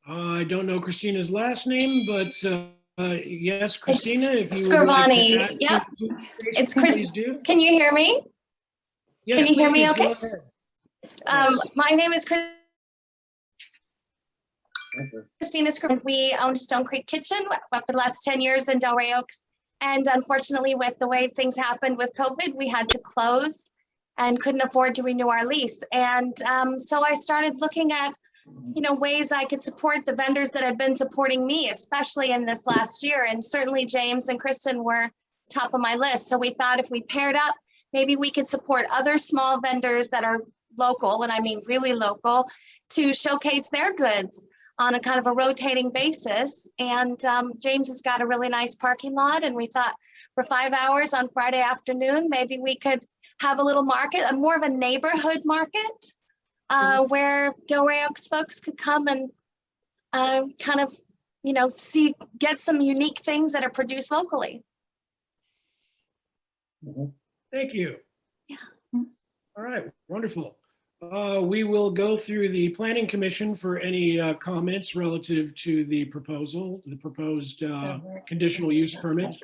I don't know Christina's last name, but yes, Christina, if you Scrivani, would like to yep. add to the It's conversation, Chris. please do. Can you hear me? Yes, Can you hear me please, go okay? ahead. My name is Christina Scrivani. We own Stone Creek Kitchen for the last 10 years in Delray Oaks. And unfortunately, with the way things happened with COVID, we had to close and couldn't afford to renew our lease. And so I started looking at ways I could support the vendors that had been supporting me, especially in this last year. And certainly James and Kristen were top of my list. So we thought if we paired up maybe we could support other small vendors that are local, and I mean really local, to showcase their goods on a kind of a rotating basis. And James has got a really nice parking lot, and we thought for 5 hours on Friday afternoon, maybe we could have a little market, a more of a neighborhood market, where Delray Oaks folks could come and kind of, you know, get some unique things that are produced locally. Thank you. Yeah. All right, wonderful. We will go through the Planning Commission for any comments relative to the proposed conditional use permit.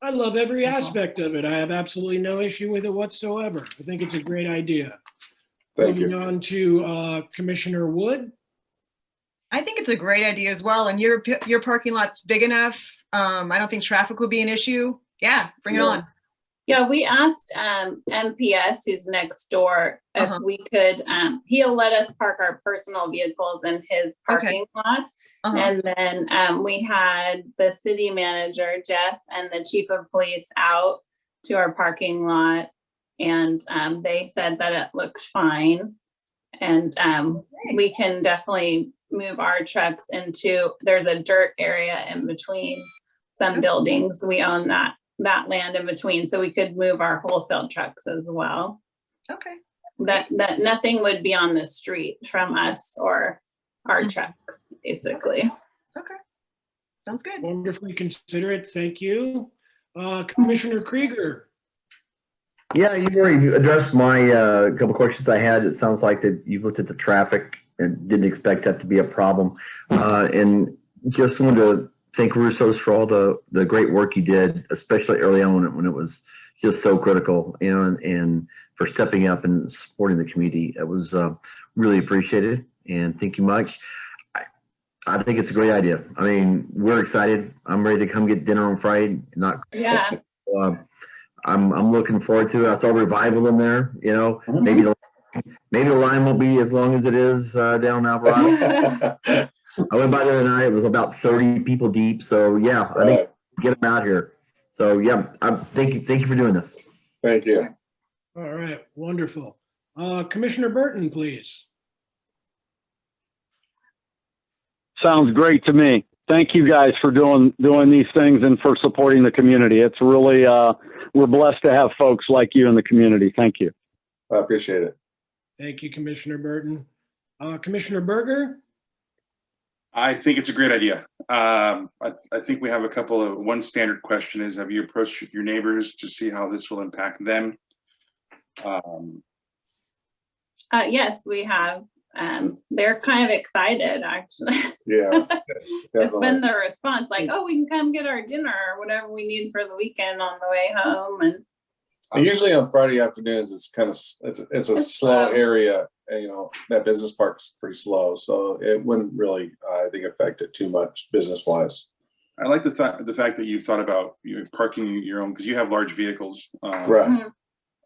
I love every aspect of it. I have absolutely no issue with it whatsoever. I think it's a great idea. Thank Moving you. on to Commissioner Wood. I think it's a great idea as well. And your parking lot's big enough. I don't think traffic will be an issue. Yeah, bring it on. Yeah, we asked MPS, who's next door, if we could, he'll let us park our personal vehicles in his parking lot. And then we had the city manager, Jeff, and the chief of police out to our parking lot. And they said that it looked fine. And we can definitely move our trucks into, there's a dirt area in between some buildings. We own that land in between, so we could move our wholesale trucks as well. Okay. That nothing would be on the street from us or our trucks, basically. Okay. Sounds good. Wonderfully considerate. Thank you. Commissioner Krieger. Yeah, you've already addressed my couple questions I had. It sounds like that you've looked at the traffic and didn't expect that to be a problem. And just wanted to thank Russo's for all the great work you did, especially early on when it was just so critical, you know, and for stepping up and supporting the community. It was really appreciated, and thank you much. I think it's a great idea. I mean, we're excited. I'm ready to come get dinner on Friday. Yeah. I'm looking forward to it. I saw Revival in there, you know, maybe the line won't be as long as it is down Alvarado. I went by there tonight. It was about 30 people deep. So yeah, I think get them out here. So yeah, thank you for doing this. Thank you. All right, wonderful. Commissioner Burton, please. Sounds great to me. Thank you guys for doing these things and for supporting the community. It's really, we're blessed to have folks like you in the community. Thank you. I appreciate it. Thank you, Commissioner Burton. Commissioner Berger. I think it's a great idea. I think we have one standard question is, have you approached your neighbors to see how this will impact them? Yes, we have. They're kind of excited, actually. Yeah. It's been their response, like, oh, we can come get our dinner or whatever we need for the weekend on the way home. And Usually on Friday afternoons, it's kind of, it's a slow area, and, you know, that business park's pretty slow, so it wouldn't really, I think, affect it too much business wise. I like the fact that you've thought about parking your own, because you have large vehicles. Right.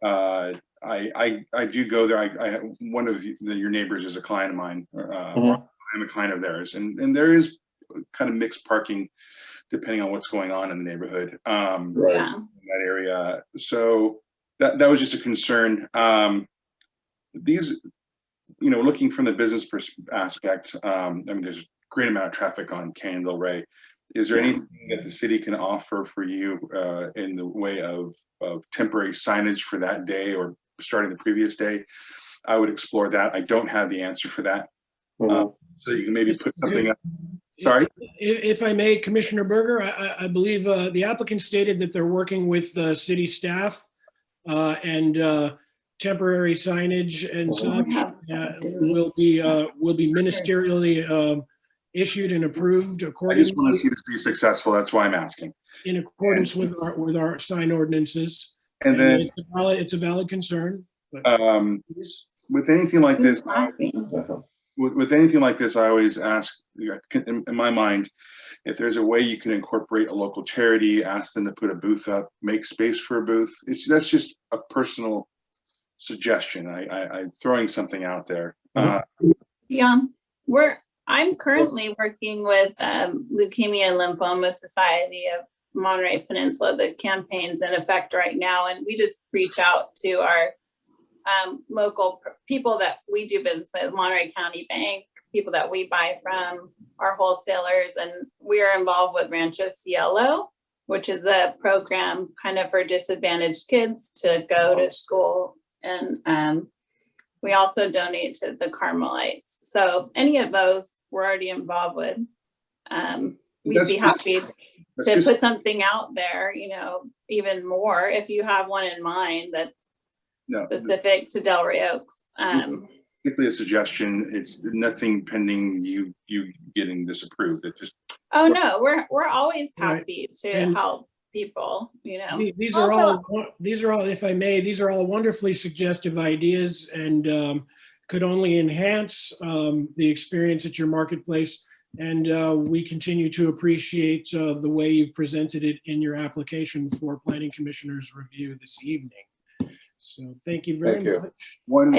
I do go there. One of your neighbors is a client of mine. I'm a client of theirs, and there is kind of mixed parking depending on what's going on in the neighborhood. In that area. So that was just a concern. These, looking from the business aspect, I mean, there's a great amount of traffic on Canyon Delray. Is there anything that the city can offer for you in the way of temporary signage for that day or starting the previous day? I would explore that. I don't have the answer for that. So you can maybe put something up. Sorry? If I may, Commissioner Berger, I believe the applicant stated that they're working with city staff and temporary signage and such will be ministerially issued and approved I accordingly. just want to see this be successful. That's why I'm asking. In accordance with our sign ordinances. And then it's a valid concern. But with anything like this, with anything like this, I always ask, in my mind, if there's a way you can incorporate a local charity, ask them to put a booth up, make space for a booth. That's just a personal suggestion. I'm throwing something out there. I'm currently working with Leukemia and Lymphoma Society of Monterey Peninsula. The campaign's in effect right now, and we just reach out to our local people that we do business with, Monterey County Bank, people that we buy from, our wholesalers, and we are involved with Rancho Cielo, which is a program kind of for disadvantaged kids to go to school. And we also donate to the Carmelites. So any of those we're already involved with. We'd be happy to put something out there, you know, even more if you have one in mind that's specific to Delray Oaks. Particularly a suggestion. It's nothing pending you getting this approved. It just. Oh no, we're always happy to help people. You know, these are all, if I may, these are all wonderfully suggestive ideas, and could only enhance the experience at your marketplace. And we continue to appreciate the way you've presented it in your application for Planning Commissioner's review this evening. So thank you very much. One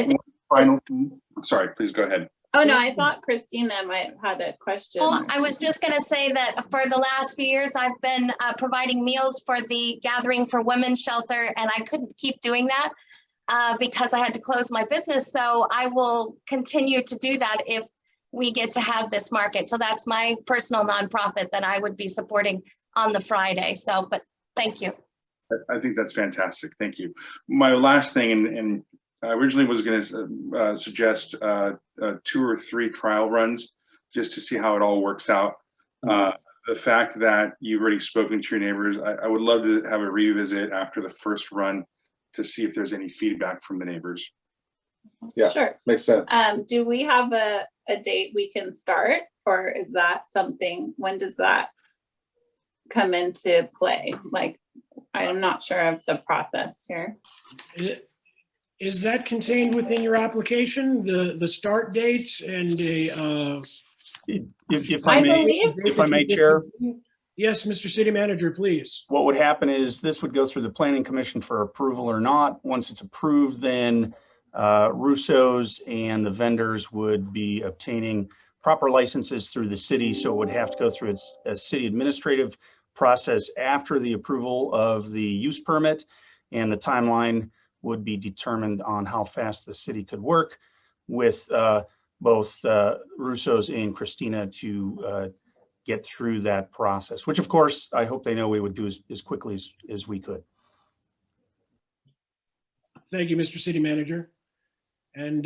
final thing. Sorry, please go ahead. Oh no, I thought Christina might have had a question. Well, I was just going to say that for the last few years, I've been providing meals for the Gathering for Women's Shelter, and I couldn't keep doing that because I had to close my business. So I will continue to do that if we get to have this market. So that's my personal nonprofit that I would be supporting on the Friday. So, but thank you. I think that's fantastic. Thank you. My last thing, and I originally was going to suggest 2 or 3 trial runs just to see how it all works out. The fact that you've already spoken to your neighbors, I would love to have a revisit after the first run to see if there's any feedback from the neighbors. Yeah, sure. Makes sense. Do we have a date we can start, or is that something, when does that come into play? Like, I'm not sure of the process here. Is that contained within your application, the start dates and a? If I may, Chair. Yes, Mr. City Manager, please. What would happen is this would go through the Planning Commission for approval or not. Once it's approved, then Russo's and the vendors would be obtaining proper licenses through the city. So it would have to go through a city administrative process after the approval of the use permit, and the timeline would be determined on how fast the city could work with both Russo's and Christina to get through that process, which of course, I hope they know we would do as quickly as we could. Thank you, Mr. City Manager. And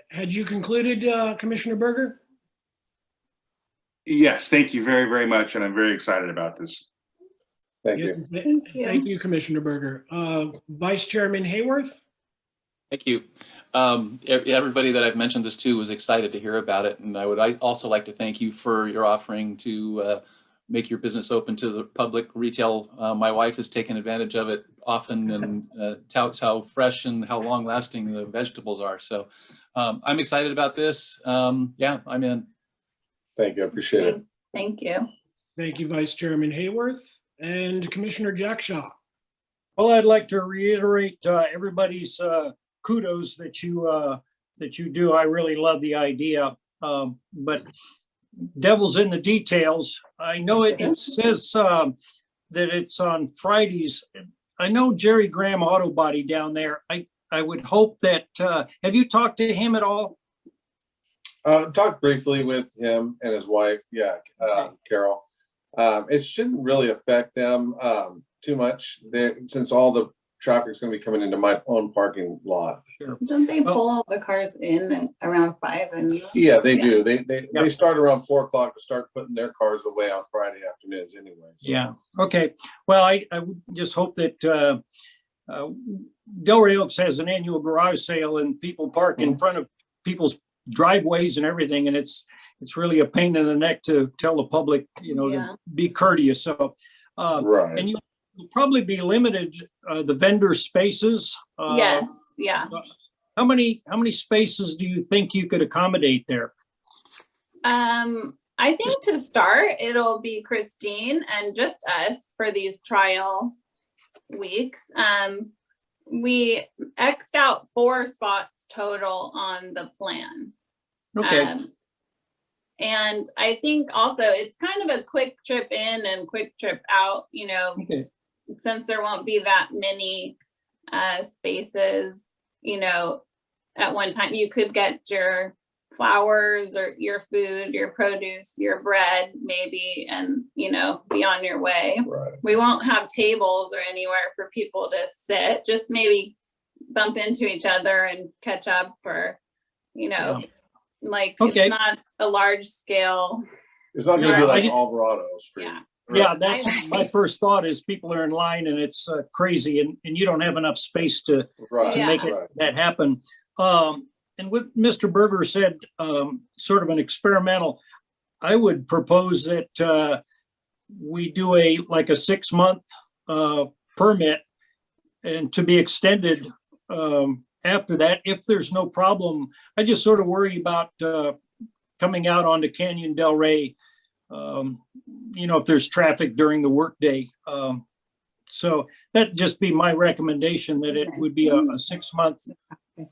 had you concluded, Commissioner Berger? Yes, thank you very, very much. And I'm very excited about this. Thank Yes, you. Thank you, Commissioner Berger. Vice Chairman Hayworth? Thank you. Everybody that I've mentioned this to was excited to hear about it. And I would also like to thank you for your offering to make your business open to the public retail. My wife has taken advantage of it often and touts how fresh and how long lasting the vegetables are. So I'm excited about this. Yeah, I'm in. Thank you. I appreciate it. Thank you. Thank you, Vice Chairman Hayworth. And Commissioner Jackshaw. Well, I'd like to reiterate everybody's kudos that you do. I really love the idea, but devil's in the details. I know it says that it's on Fridays. I know Jerry Graham Auto Body down there. I would hope that, have you talked to him at all? Talked briefly with him and his wife. Yeah, Carol. It shouldn't really affect them too much since all the traffic is going to be coming into my own parking lot. Sure. Don't they pull all the cars in and around 5? And Yeah, they do. They start around 4 o'clock to start putting their cars away on Friday afternoons anyway. So. Yeah. Okay. Well, I would just hope that Delray Oaks has an annual garage sale and people park in front of people's driveways and everything, and it's really a pain in the neck to tell the public, to be courteous. So, right. And you'll probably be limited the vendor spaces. Yes. Yeah. How many spaces do you think you could accommodate there? I think to start, it'll be Christine and just us for these trial weeks. We X'd out 4 spots total on the plan. Okay. And I think also it's kind of a quick trip in and quick trip out, Okay. since there won't be that many spaces, at one time. You could get your flowers or your food, your produce, your bread, maybe, and, be on your way. Right. We won't have tables or anywhere for people to sit, just maybe bump into each other and catch up, or, like, Okay. it's not a large scale. It's not gonna be Yeah, like I- Alvarado Street. Yeah. Yeah, that's my first thought is people are in line and it's crazy and you don't have enough space to Right. make right. that happen. And what Mr. Berger said, sort of an experimental, I would propose that we do a 6-month permit and to be extended after that, if there's no problem. I just sort of worry about coming out onto Canyon Del Rey, if there's traffic during the workday. So that'd just be my recommendation, that it would be a 6-month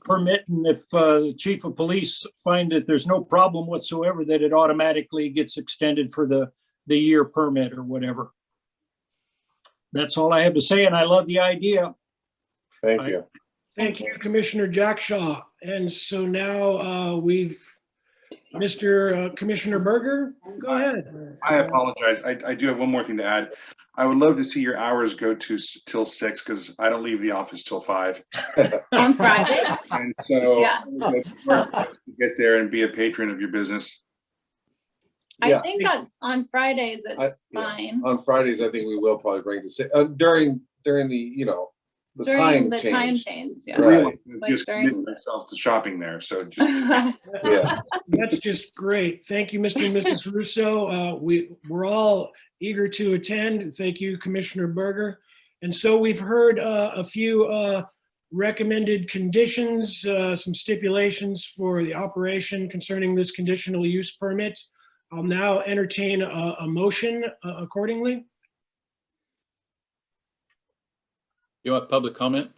permit. And if the chief of police find that there's no problem whatsoever, that it automatically gets extended for the year permit or whatever. That's all I have to say, and I love the idea. Thank you. Thank you, Commissioner Jack Shaw. And so now Mr. Commissioner Berger, go ahead. I apologize. I do have one more thing to add. I would love to see your hours go till 6, because I don't leave the office till 5. On Friday. And so Yeah. it's hard to get there and be a patron of your business. I Yeah. think that's on Fridays, it's yeah. fine. On Fridays, I think we will probably bring during the, the During time the change. time change, yeah. Right. Like Just commit during- myself to shopping there. So just Yeah. That's just great. Thank you, Mr. and Mrs. Russo. We're all eager to attend. Thank you, Commissioner Berger. And so we've heard a few recommended conditions, some stipulations for the operation concerning this conditional use permit. I'll now entertain a motion accordingly. You want public comment?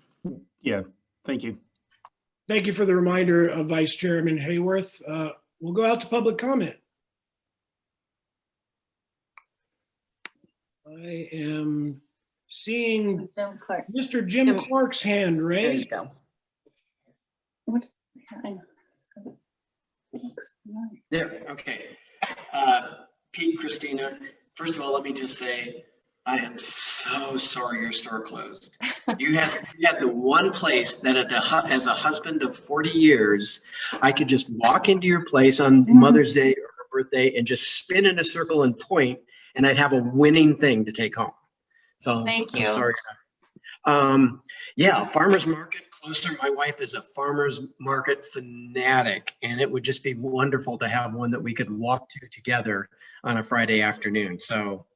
Yeah, thank you. Thank you for the reminder, Vice Chairman Hayworth. We'll go out to public comment. I am seeing Jim Clark. Mr. Jim Clark's hand There you raised. go. What's- I know. So, looks familiar. There, okay. Pete, Christina, first of all, let me just say, I am so sorry your store closed. You had the one place that as a husband of 40 years, I could just walk into your place on Mother's Day or her birthday and just spin in a circle and point, and I'd have a winning thing to take home. So Thank you. I'm sorry. Yeah, farmer's market closer. My wife is a farmer's market fanatic, and it would just be wonderful to have one that we could walk to together on a Friday afternoon. So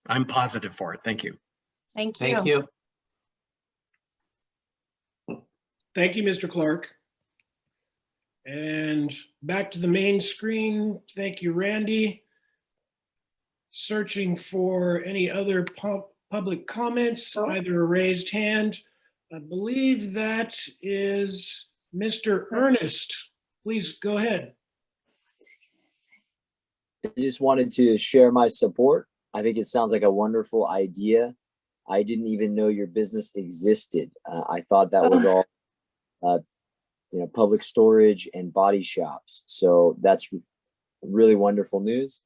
I'm positive for it. Thank you. Thank you. Thank you. Thank you, Mr. Clark. And back to the main screen. Thank you, Randy. Searching for any other public comments, either a raised hand. I believe that is Mr. Ernest. Please go ahead. I just wanted to share my support. I think it sounds like a wonderful idea. I didn't even know your business existed. I thought that was all, public storage and body shops. So that's really wonderful news.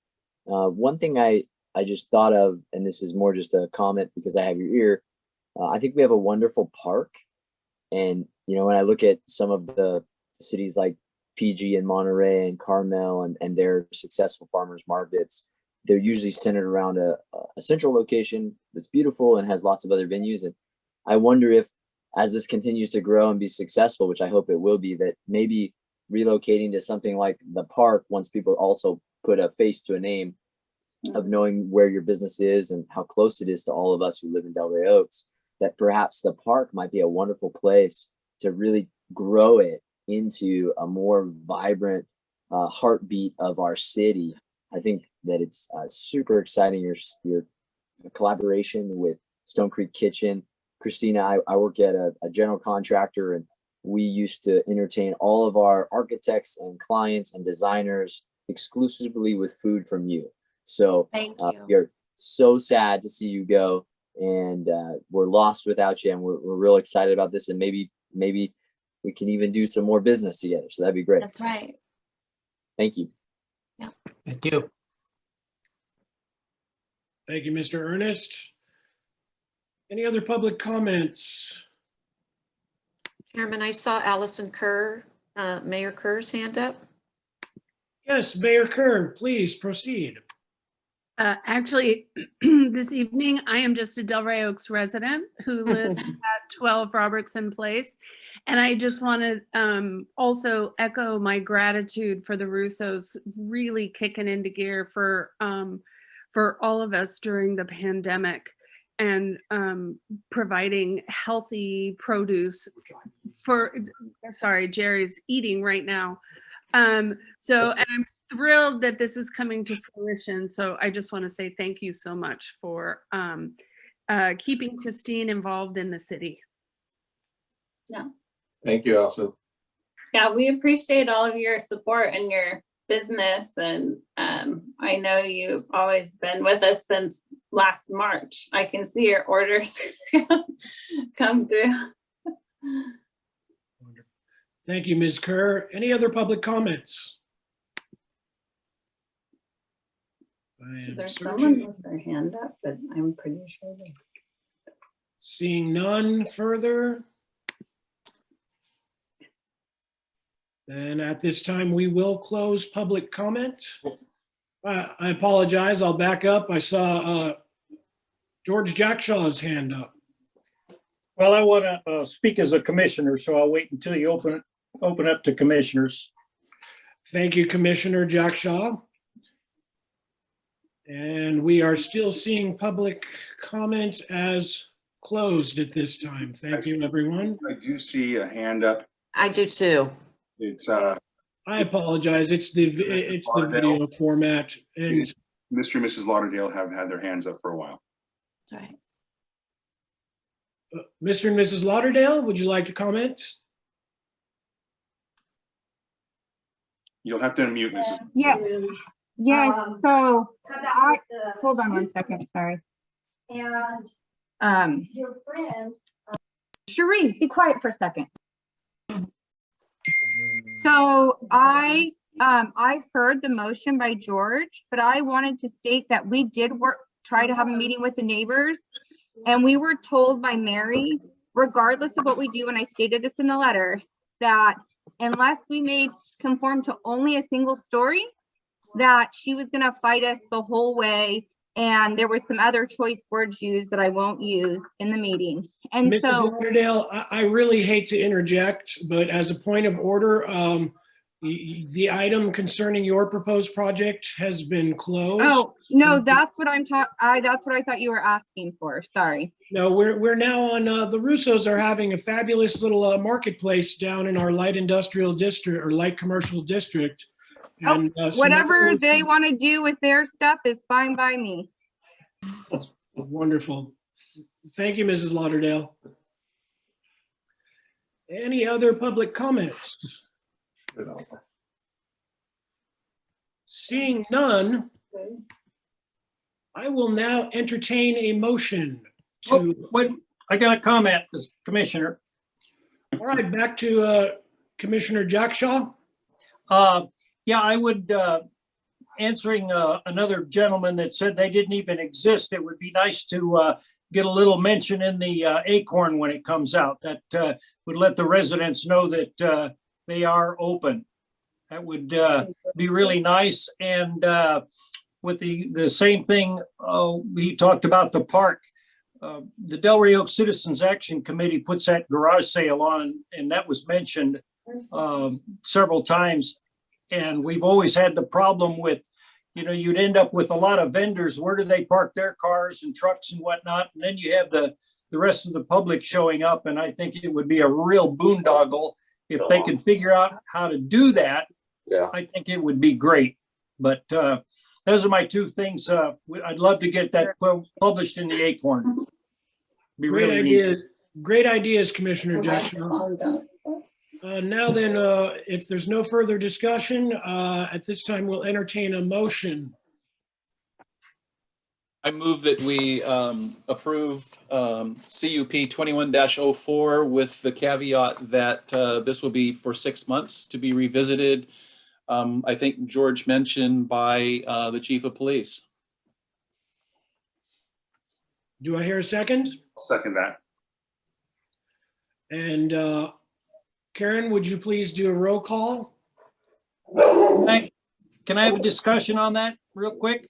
One thing I just thought of, and this is more just a comment because I have your ear. I think we have a wonderful park. And, when I look at some of the cities like PG and Monterey and Carmel and their successful farmers markets, they're usually centered around a central location that's beautiful and has lots of other venues. And I wonder if, as this continues to grow and be successful, which I hope it will be, that maybe relocating to something like the park, once people also put a face to a name of knowing where your business is and how close it is to all of us who live in Delray Oaks, that perhaps the park might be a wonderful place to really grow it into a more vibrant heartbeat of our city. I think that it's super exciting, your collaboration with Stone Creek Kitchen. Christina, I work at a general contractor, and we used to entertain all of our architects and clients and designers exclusively with food from you. So Thank we are so sad to see you go, and we're lost without you, and we're real excited about this, and maybe we can even do some more business together. So that'd be great. That's right. Thank you. Thank you. Thank you, Mr. Ernest. Any other public comments? Chairman, I saw Allison Kerr, Mayor Kerr's hand up. Yes, Mayor Kerr, please proceed. Actually, this evening, I am just a Delray Oaks resident who lives at 12 Robertson Place. And I just want to also echo my gratitude for the Russos really kicking into gear for all of us during the pandemic and providing healthy produce for, sorry, Jerry's eating right now. And I'm thrilled that this is coming to fruition. So I just want to say thank you so much for keeping Christine involved in the city. Yeah. Thank you, Allison. Yeah, we appreciate all of your support and your business. And I know you've always been with us since last March. I can see your orders come through. Thank you, Ms. Kerr. Any other public comments? There's someone with their hand up, but I'm pretty sure they. Seeing none further. Then at this time, we will close public comment. I apologize, I'll back up. I saw George Jackshaw's hand up. Well, I want to speak as a commissioner, so I'll wait until you open up to commissioners. Thank you, Commissioner Jackshaw. And we are still seeing public comment as closed at this time. Thank you, everyone. I do see a hand up. I do too. It's I apologize. It's the video format, and Mr. and Mrs. Lauderdale have had their hands up for a while. That's right. Mr. and Mrs. Lauderdale, would you like to comment? You'll have to unmute, Mrs. Yeah. Yes, so hold on one second, sorry. And your friend. Cherie, be quiet for a second. So I heard the motion by George, but I wanted to state that we did try to have a meeting with the neighbors. And we were told by Mary, regardless of what we do, and I stated this in the letter, that unless we made conform to only a single story, that she was gonna fight us the whole way. And there were some other choice words used that I won't use in the meeting. And Mrs. so Lauderdale, I really hate to interject, but as a point of order, the item concerning your proposed project has been closed. oh, no, that's what that's what I thought you were asking for. Sorry. No, we're now on, the Russos are having a fabulous little marketplace down in our light industrial district or light commercial district. And Whatever they want to do with their stuff is fine by me. Wonderful. Thank you, Mrs. Lauderdale. Any other public comments? Seeing none, I will now entertain a motion to. Wait, I got a comment as commissioner. All right, back to Commissioner Jackshaw. Yeah, I would, answering another gentleman that said they didn't even exist, it would be nice to get a little mention in the Acorn when it comes out. That would let the residents know that they are open. That would be really nice. And with the same thing, we talked about the park. The Delray Oaks Citizens Action Committee puts that garage sale on, and that was mentioned several times. And we've always had the problem with, you'd end up with a lot of vendors. Where do they park their cars and trucks and whatnot? And then you have the rest of the public showing up. And I think it would be a real boondoggle if they could figure out how to do that. Yeah, I think it would be great. But those are my two things. I'd love to get that published in the Acorn. Be Great really ideas. neat. Great ideas, Commissioner Jackson. Now then, if there's no further discussion, at this time, we'll entertain a motion. I move that we approve CUP 21-04 with the caveat that this will be for 6 months to be revisited. I think George mentioned by the chief of police. Do I hear a second? I'll second that. And Karen, would you please do a roll call? Can I have a discussion on that real quick?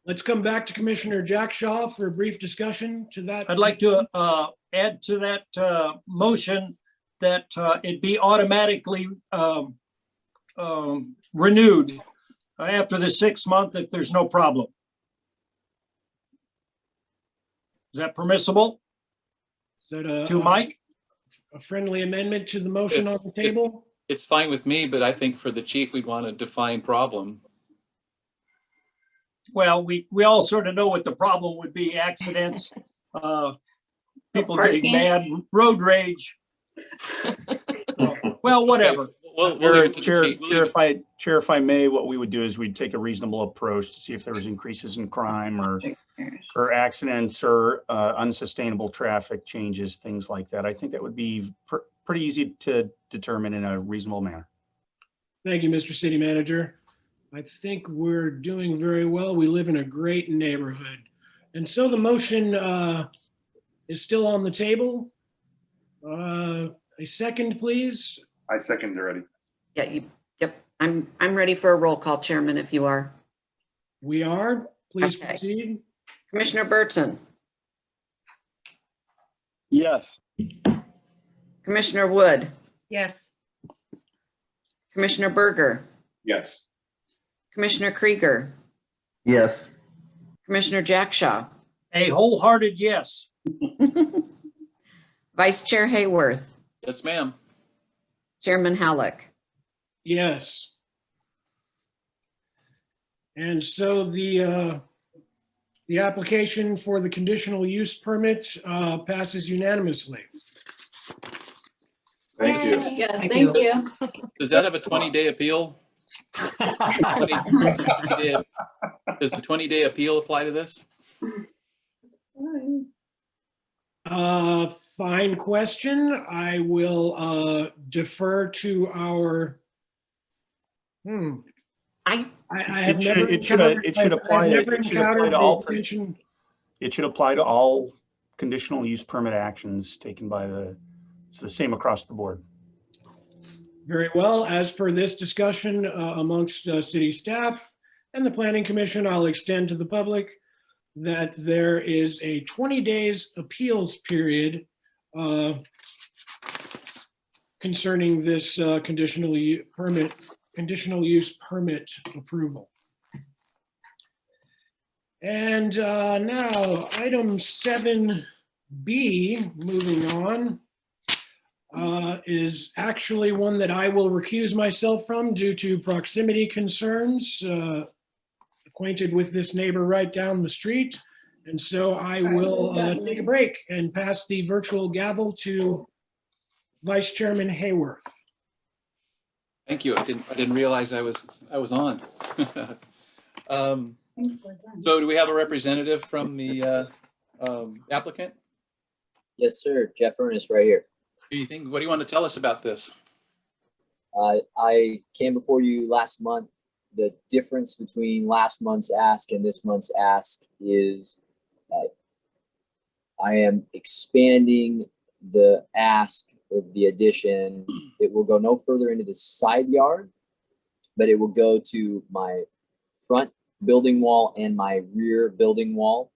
Let's come back to Commissioner Jack Shaw for a brief discussion to that. I'd like to add to that motion that it be automatically renewed after the 6th month if there's no problem. Is that permissible Is that to Mike? a friendly amendment to the motion on the table? It's fine with me, but I think for the chief, we'd want to define problem. Well, we all sort of know what the problem would be: accidents, people getting mad, road rage. Well, whatever. We'll leave it to the Chair, chief. Chair, if I may, what we would do is we'd take a reasonable approach to see if there was increases in crime or accidents or unsustainable traffic changes, things like that. I think that would be pretty easy to determine in a reasonable manner. Thank you, Mr. City Manager. I think we're doing very well. We live in a great neighborhood. And so the motion is still on the table. A second, please. I second already. Yeah, yep. I'm ready for a roll call, Chairman, if you are. We are. Please Okay. proceed. Commissioner Burton, Yes. Commissioner Wood, Yes. Commissioner Berger, Yes. Commissioner Krieger, Yes. Commissioner Jackshaw, A wholehearted yes. Vice Chair Hayworth, Yes, ma'am. Chairman Halleck. Yes. And so the application for the conditional use permit passes unanimously. Thank you. Yes, Thank thank you. you. Does that have a 20-day appeal? 20-day Does the 20-day appeal apply to this? Fine question. I will defer to our, I have never It should apply encountered to all. the intention. It should apply to all conditional use permit actions taken by it's the same across the board. Very well. As per this discussion amongst city staff and the planning commission, I'll extend to the public that there is a 20 days appeals period concerning this conditional use permit approval. And now item 7B, moving on, is actually one that I will recuse myself from due to proximity concerns, acquainted with this neighbor right down the street. And so I will take a break and pass the virtual gavel to Vice Chairman Hayworth. Thank you. I didn't realize I was on. So do we have a representative from the applicant? Yes, sir. Jeff Ernest right here. What do you want to tell us about this? I came before you last month. The difference between last month's ask and this month's ask is I am expanding the ask or the addition. It will go no further into the side yard, but it will go to my front building wall and my rear building wall.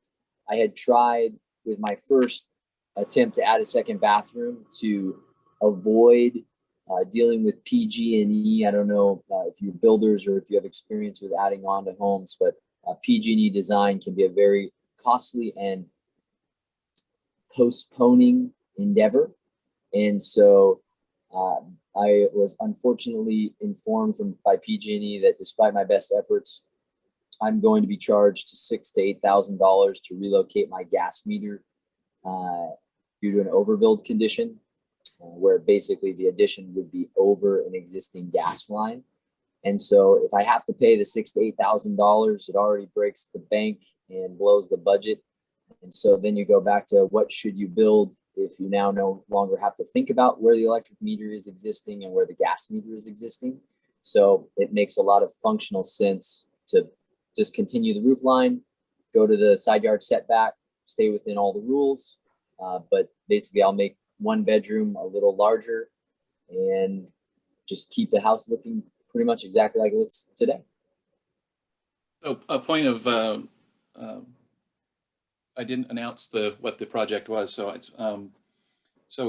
I had tried with my first attempt to add a second bathroom to avoid dealing with PG&E. I don't know if you're builders or if you have experience with adding on to homes, but PG&E design can be a very costly and postponing endeavor. And so I was unfortunately informed by PG&E that despite my best efforts, I'm going to be charged $6,000 to $8,000 to relocate my gas meter due to an overbuild condition. where basically the addition would be over an existing gas line. And so if I have to pay the $6,000 to $8,000, it already breaks the bank and blows the budget. And so then you go back to what should you build if you now no longer have to think about where the electric meter is existing and where the gas meter is existing. So it makes a lot of functional sense to just continue the roof line, go to the side yard setback, stay within all the rules. But basically I'll make one bedroom a little larger and just keep the house looking pretty much exactly like it looks today. So a point of, I didn't announce what the project was, so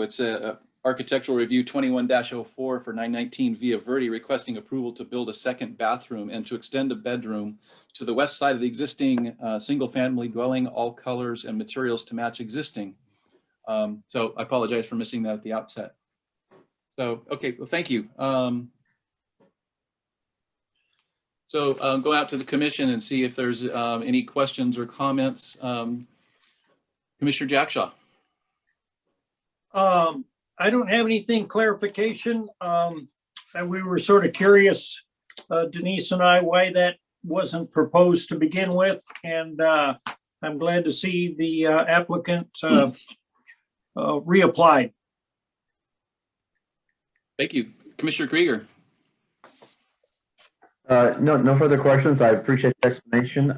it's a architectural review 21-04 for 919 Via Verde, requesting approval to build a second bathroom and to extend a bedroom to the west side of the existing single-family dwelling, all colors and materials to match existing. So I apologize for missing that at the outset. So, okay, well, thank you. So go out to the commission and see if there's any questions or comments. Commissioner Jackshaw. I don't have anything clarification. And we were sort of curious, Denise and I, why that wasn't proposed to begin with. And I'm glad to see the applicant reapplied. Thank you. Commissioner Krieger. No further questions. I appreciate the explanation.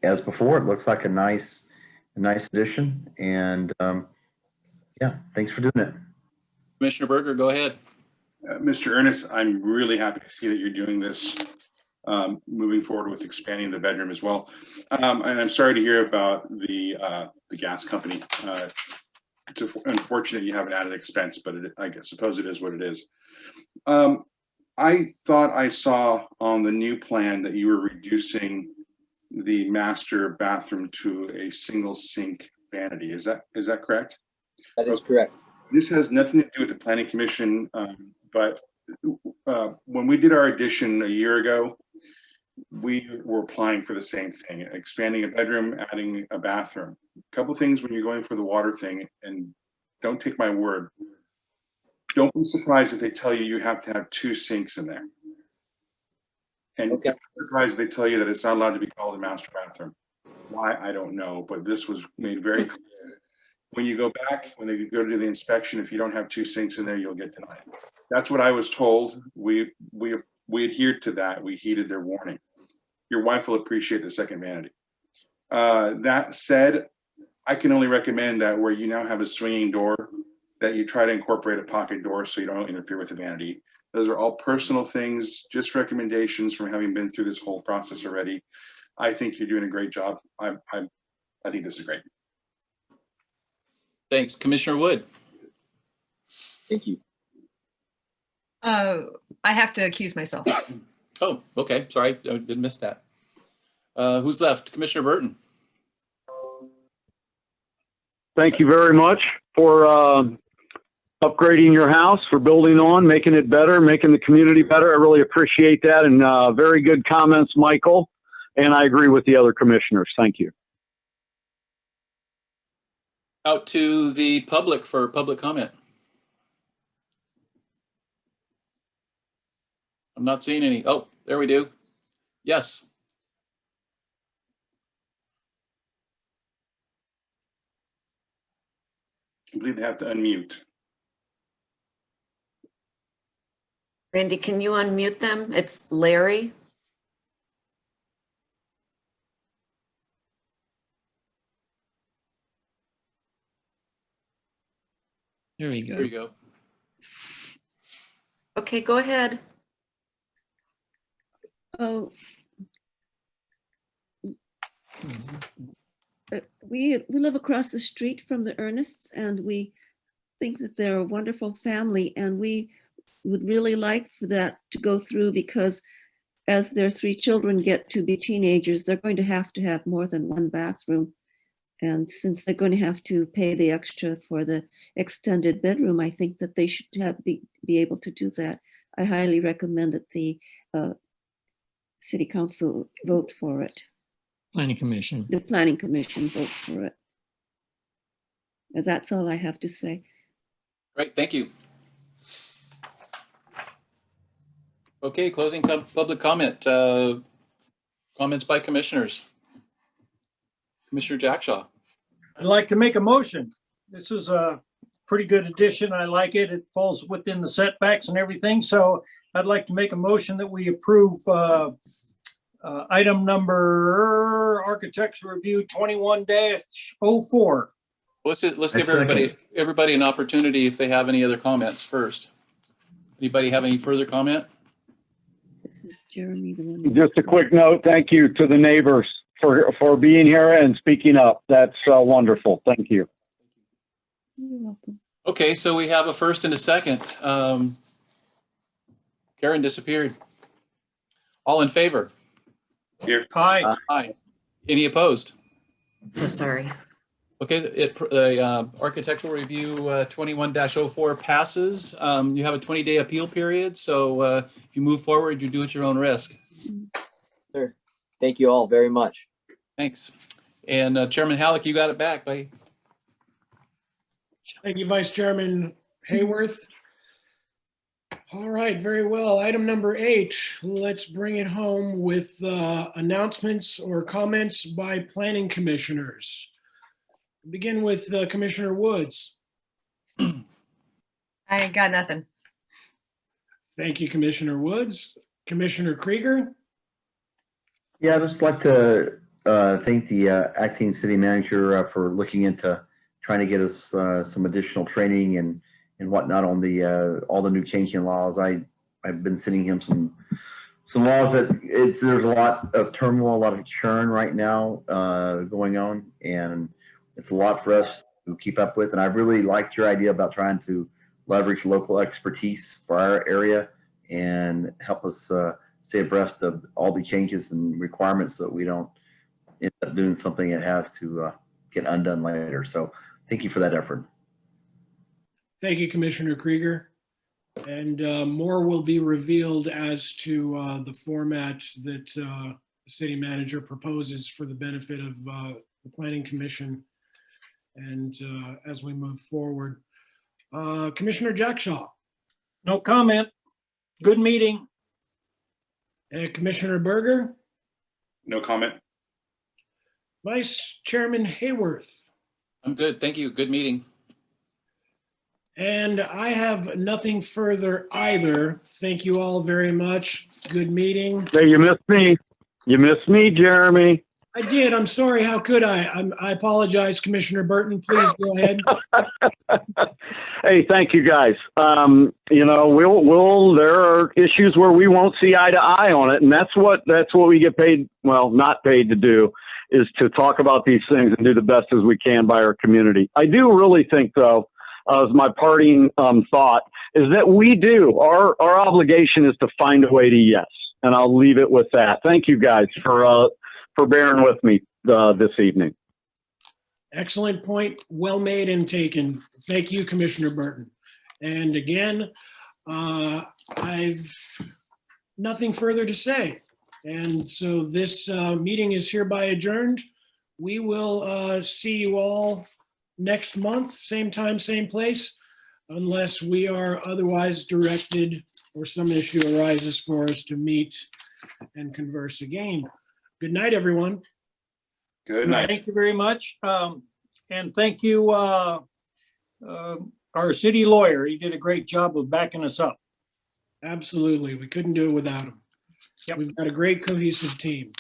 As before, it looks like a nice addition, and yeah, thanks for doing it. Commissioner Berger, go ahead. Mr. Ernest, I'm really happy to see that you're doing this, moving forward with expanding the bedroom as well. And I'm sorry to hear about the gas company. It's unfortunate you have an added expense, but I suppose it is what it is. I thought I saw on the new plan that you were reducing the master bathroom to a single sink vanity. Is that correct? That is correct. This has nothing to do with the planning commission, but when we did our addition a year ago, we were applying for the same thing, expanding a bedroom, adding a bathroom. A couple things when you're going for the water thing, and don't take my word. Don't be surprised if they tell you have to have 2 sinks in there. And okay. Don't be surprised if they tell you that it's not allowed to be called a master bathroom. Why, I don't know, but this was made very clear. When you go back, when they go to the inspection, if you don't have 2 sinks in there, you'll get denied. That's what I was told. We adhered to that. We heeded their warning. Your wife will appreciate the second vanity. That said, I can only recommend that where you now have a swinging door, that you try to incorporate a pocket door so you don't interfere with the vanity. Those are all personal things, just recommendations from having been through this whole process already. I think you're doing a great job. I think this is great. Thanks. Commissioner Wood. Thank you. I have to accuse myself. Oh, okay. Sorry, I did miss that. Who's left? Commissioner Burton. Thank you very much for upgrading your house, for building on, making it better, making the community better. I really appreciate that. And very good comments, Michael. And I agree with the other commissioners. Thank you. Out to the public for public comment. I'm not seeing any. Oh, there we do. Yes. I believe they have to unmute. Randy, can you unmute them? It's Larry. There we go. There you go. Okay, go ahead. Oh, we live across the street from the Ernests, and we think that they're a wonderful family, and we would really like for that to go through, because as their 3 children get to be teenagers, they're going to have more than 1 bathroom. And since they're going to have to pay the extra for the extended bedroom, I think that they should be able to do that. I highly recommend that the City Council vote for it. Planning Commission. The Planning Commission vote for it. And that's all I have to say. Great, thank you. Okay, closing public comment. Comments by commissioners. Commissioner Jackshaw. I'd like to make a motion. This is a pretty good addition. I like it. It falls within the setbacks and everything. So I'd like to make a motion that we approve item number architecture review 21-04. Let's I give everybody an opportunity if they have any other comments first. Anybody have any further comment? This is Jeremy, the one. Just a quick note, thank you to the neighbors for being here and speaking up. That's wonderful. Thank you. You're welcome. Okay, so we have a first and a second. Karen disappeared. All in favor? Here. Aye. Aye. Any opposed? So sorry. Okay, the architectural review 21-04 passes. You have a 20-day appeal period, so if you move forward, you do at your own risk. Sure. Thank you all very much. Thanks. And Chairman Halleck, you got it back, buddy. Thank you, Vice Chairman Hayworth. All right, very well. Item number 8, let's bring it home with announcements or comments by planning commissioners. Begin with Commissioner Woods. I got nothing. Thank you, Commissioner Woods. Commissioner Krieger. Yeah, I'd just like to thank the acting city manager for looking into trying to get us some additional training and whatnot on the all the new changing laws. I've been sending him some laws that there's a lot of turmoil, a lot of churn right now going on, and it's a lot for us to keep up with. And I really liked your idea about trying to leverage local expertise for our area and help us stay abreast of all the changes and requirements so that we don't end up doing something that has to get undone later. So thank you for that effort. Thank you, Commissioner Krieger. And more will be revealed as to the format that the city manager proposes for the benefit of the Planning Commission and as we move forward. Commissioner Jackshaw. No comment. Good meeting. And Commissioner Berger. No comment. Vice Chairman Hayworth. I'm good. Thank you. Good meeting. And I have nothing further either. Thank you all very much. Good meeting. Hey, you missed me. You missed me, Jeremy. I did. I'm sorry. How could I? I apologize, Commissioner Burton. Please go ahead. Hey, thank you guys. You know, there are issues where we won't see eye to eye on it, and that's what we get paid, well, not paid to do, is to talk about these things and do the best as we can by our community. I do really think, though, as my parting thought, is that our obligation is to find a way to yes, and I'll leave it with that. Thank you guys for bearing with me this evening. Excellent point. Well made and taken. Thank you, Commissioner Burton. And again, I've nothing further to say. And so this meeting is hereby adjourned. We will see you all next month, same time, same place, unless we are otherwise directed or some issue arises for us to meet and converse again. Good night, everyone. Good night. Thank you very much. And thank you, our city lawyer. He did a great job of backing us up. Absolutely. We couldn't do it without him. Yep. We've got a great cohesive team.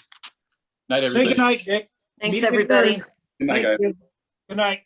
Night, Say everybody. good night, Dick. Thanks, Meeting everybody. adjourned. Good night, guys. Thank you. Good night.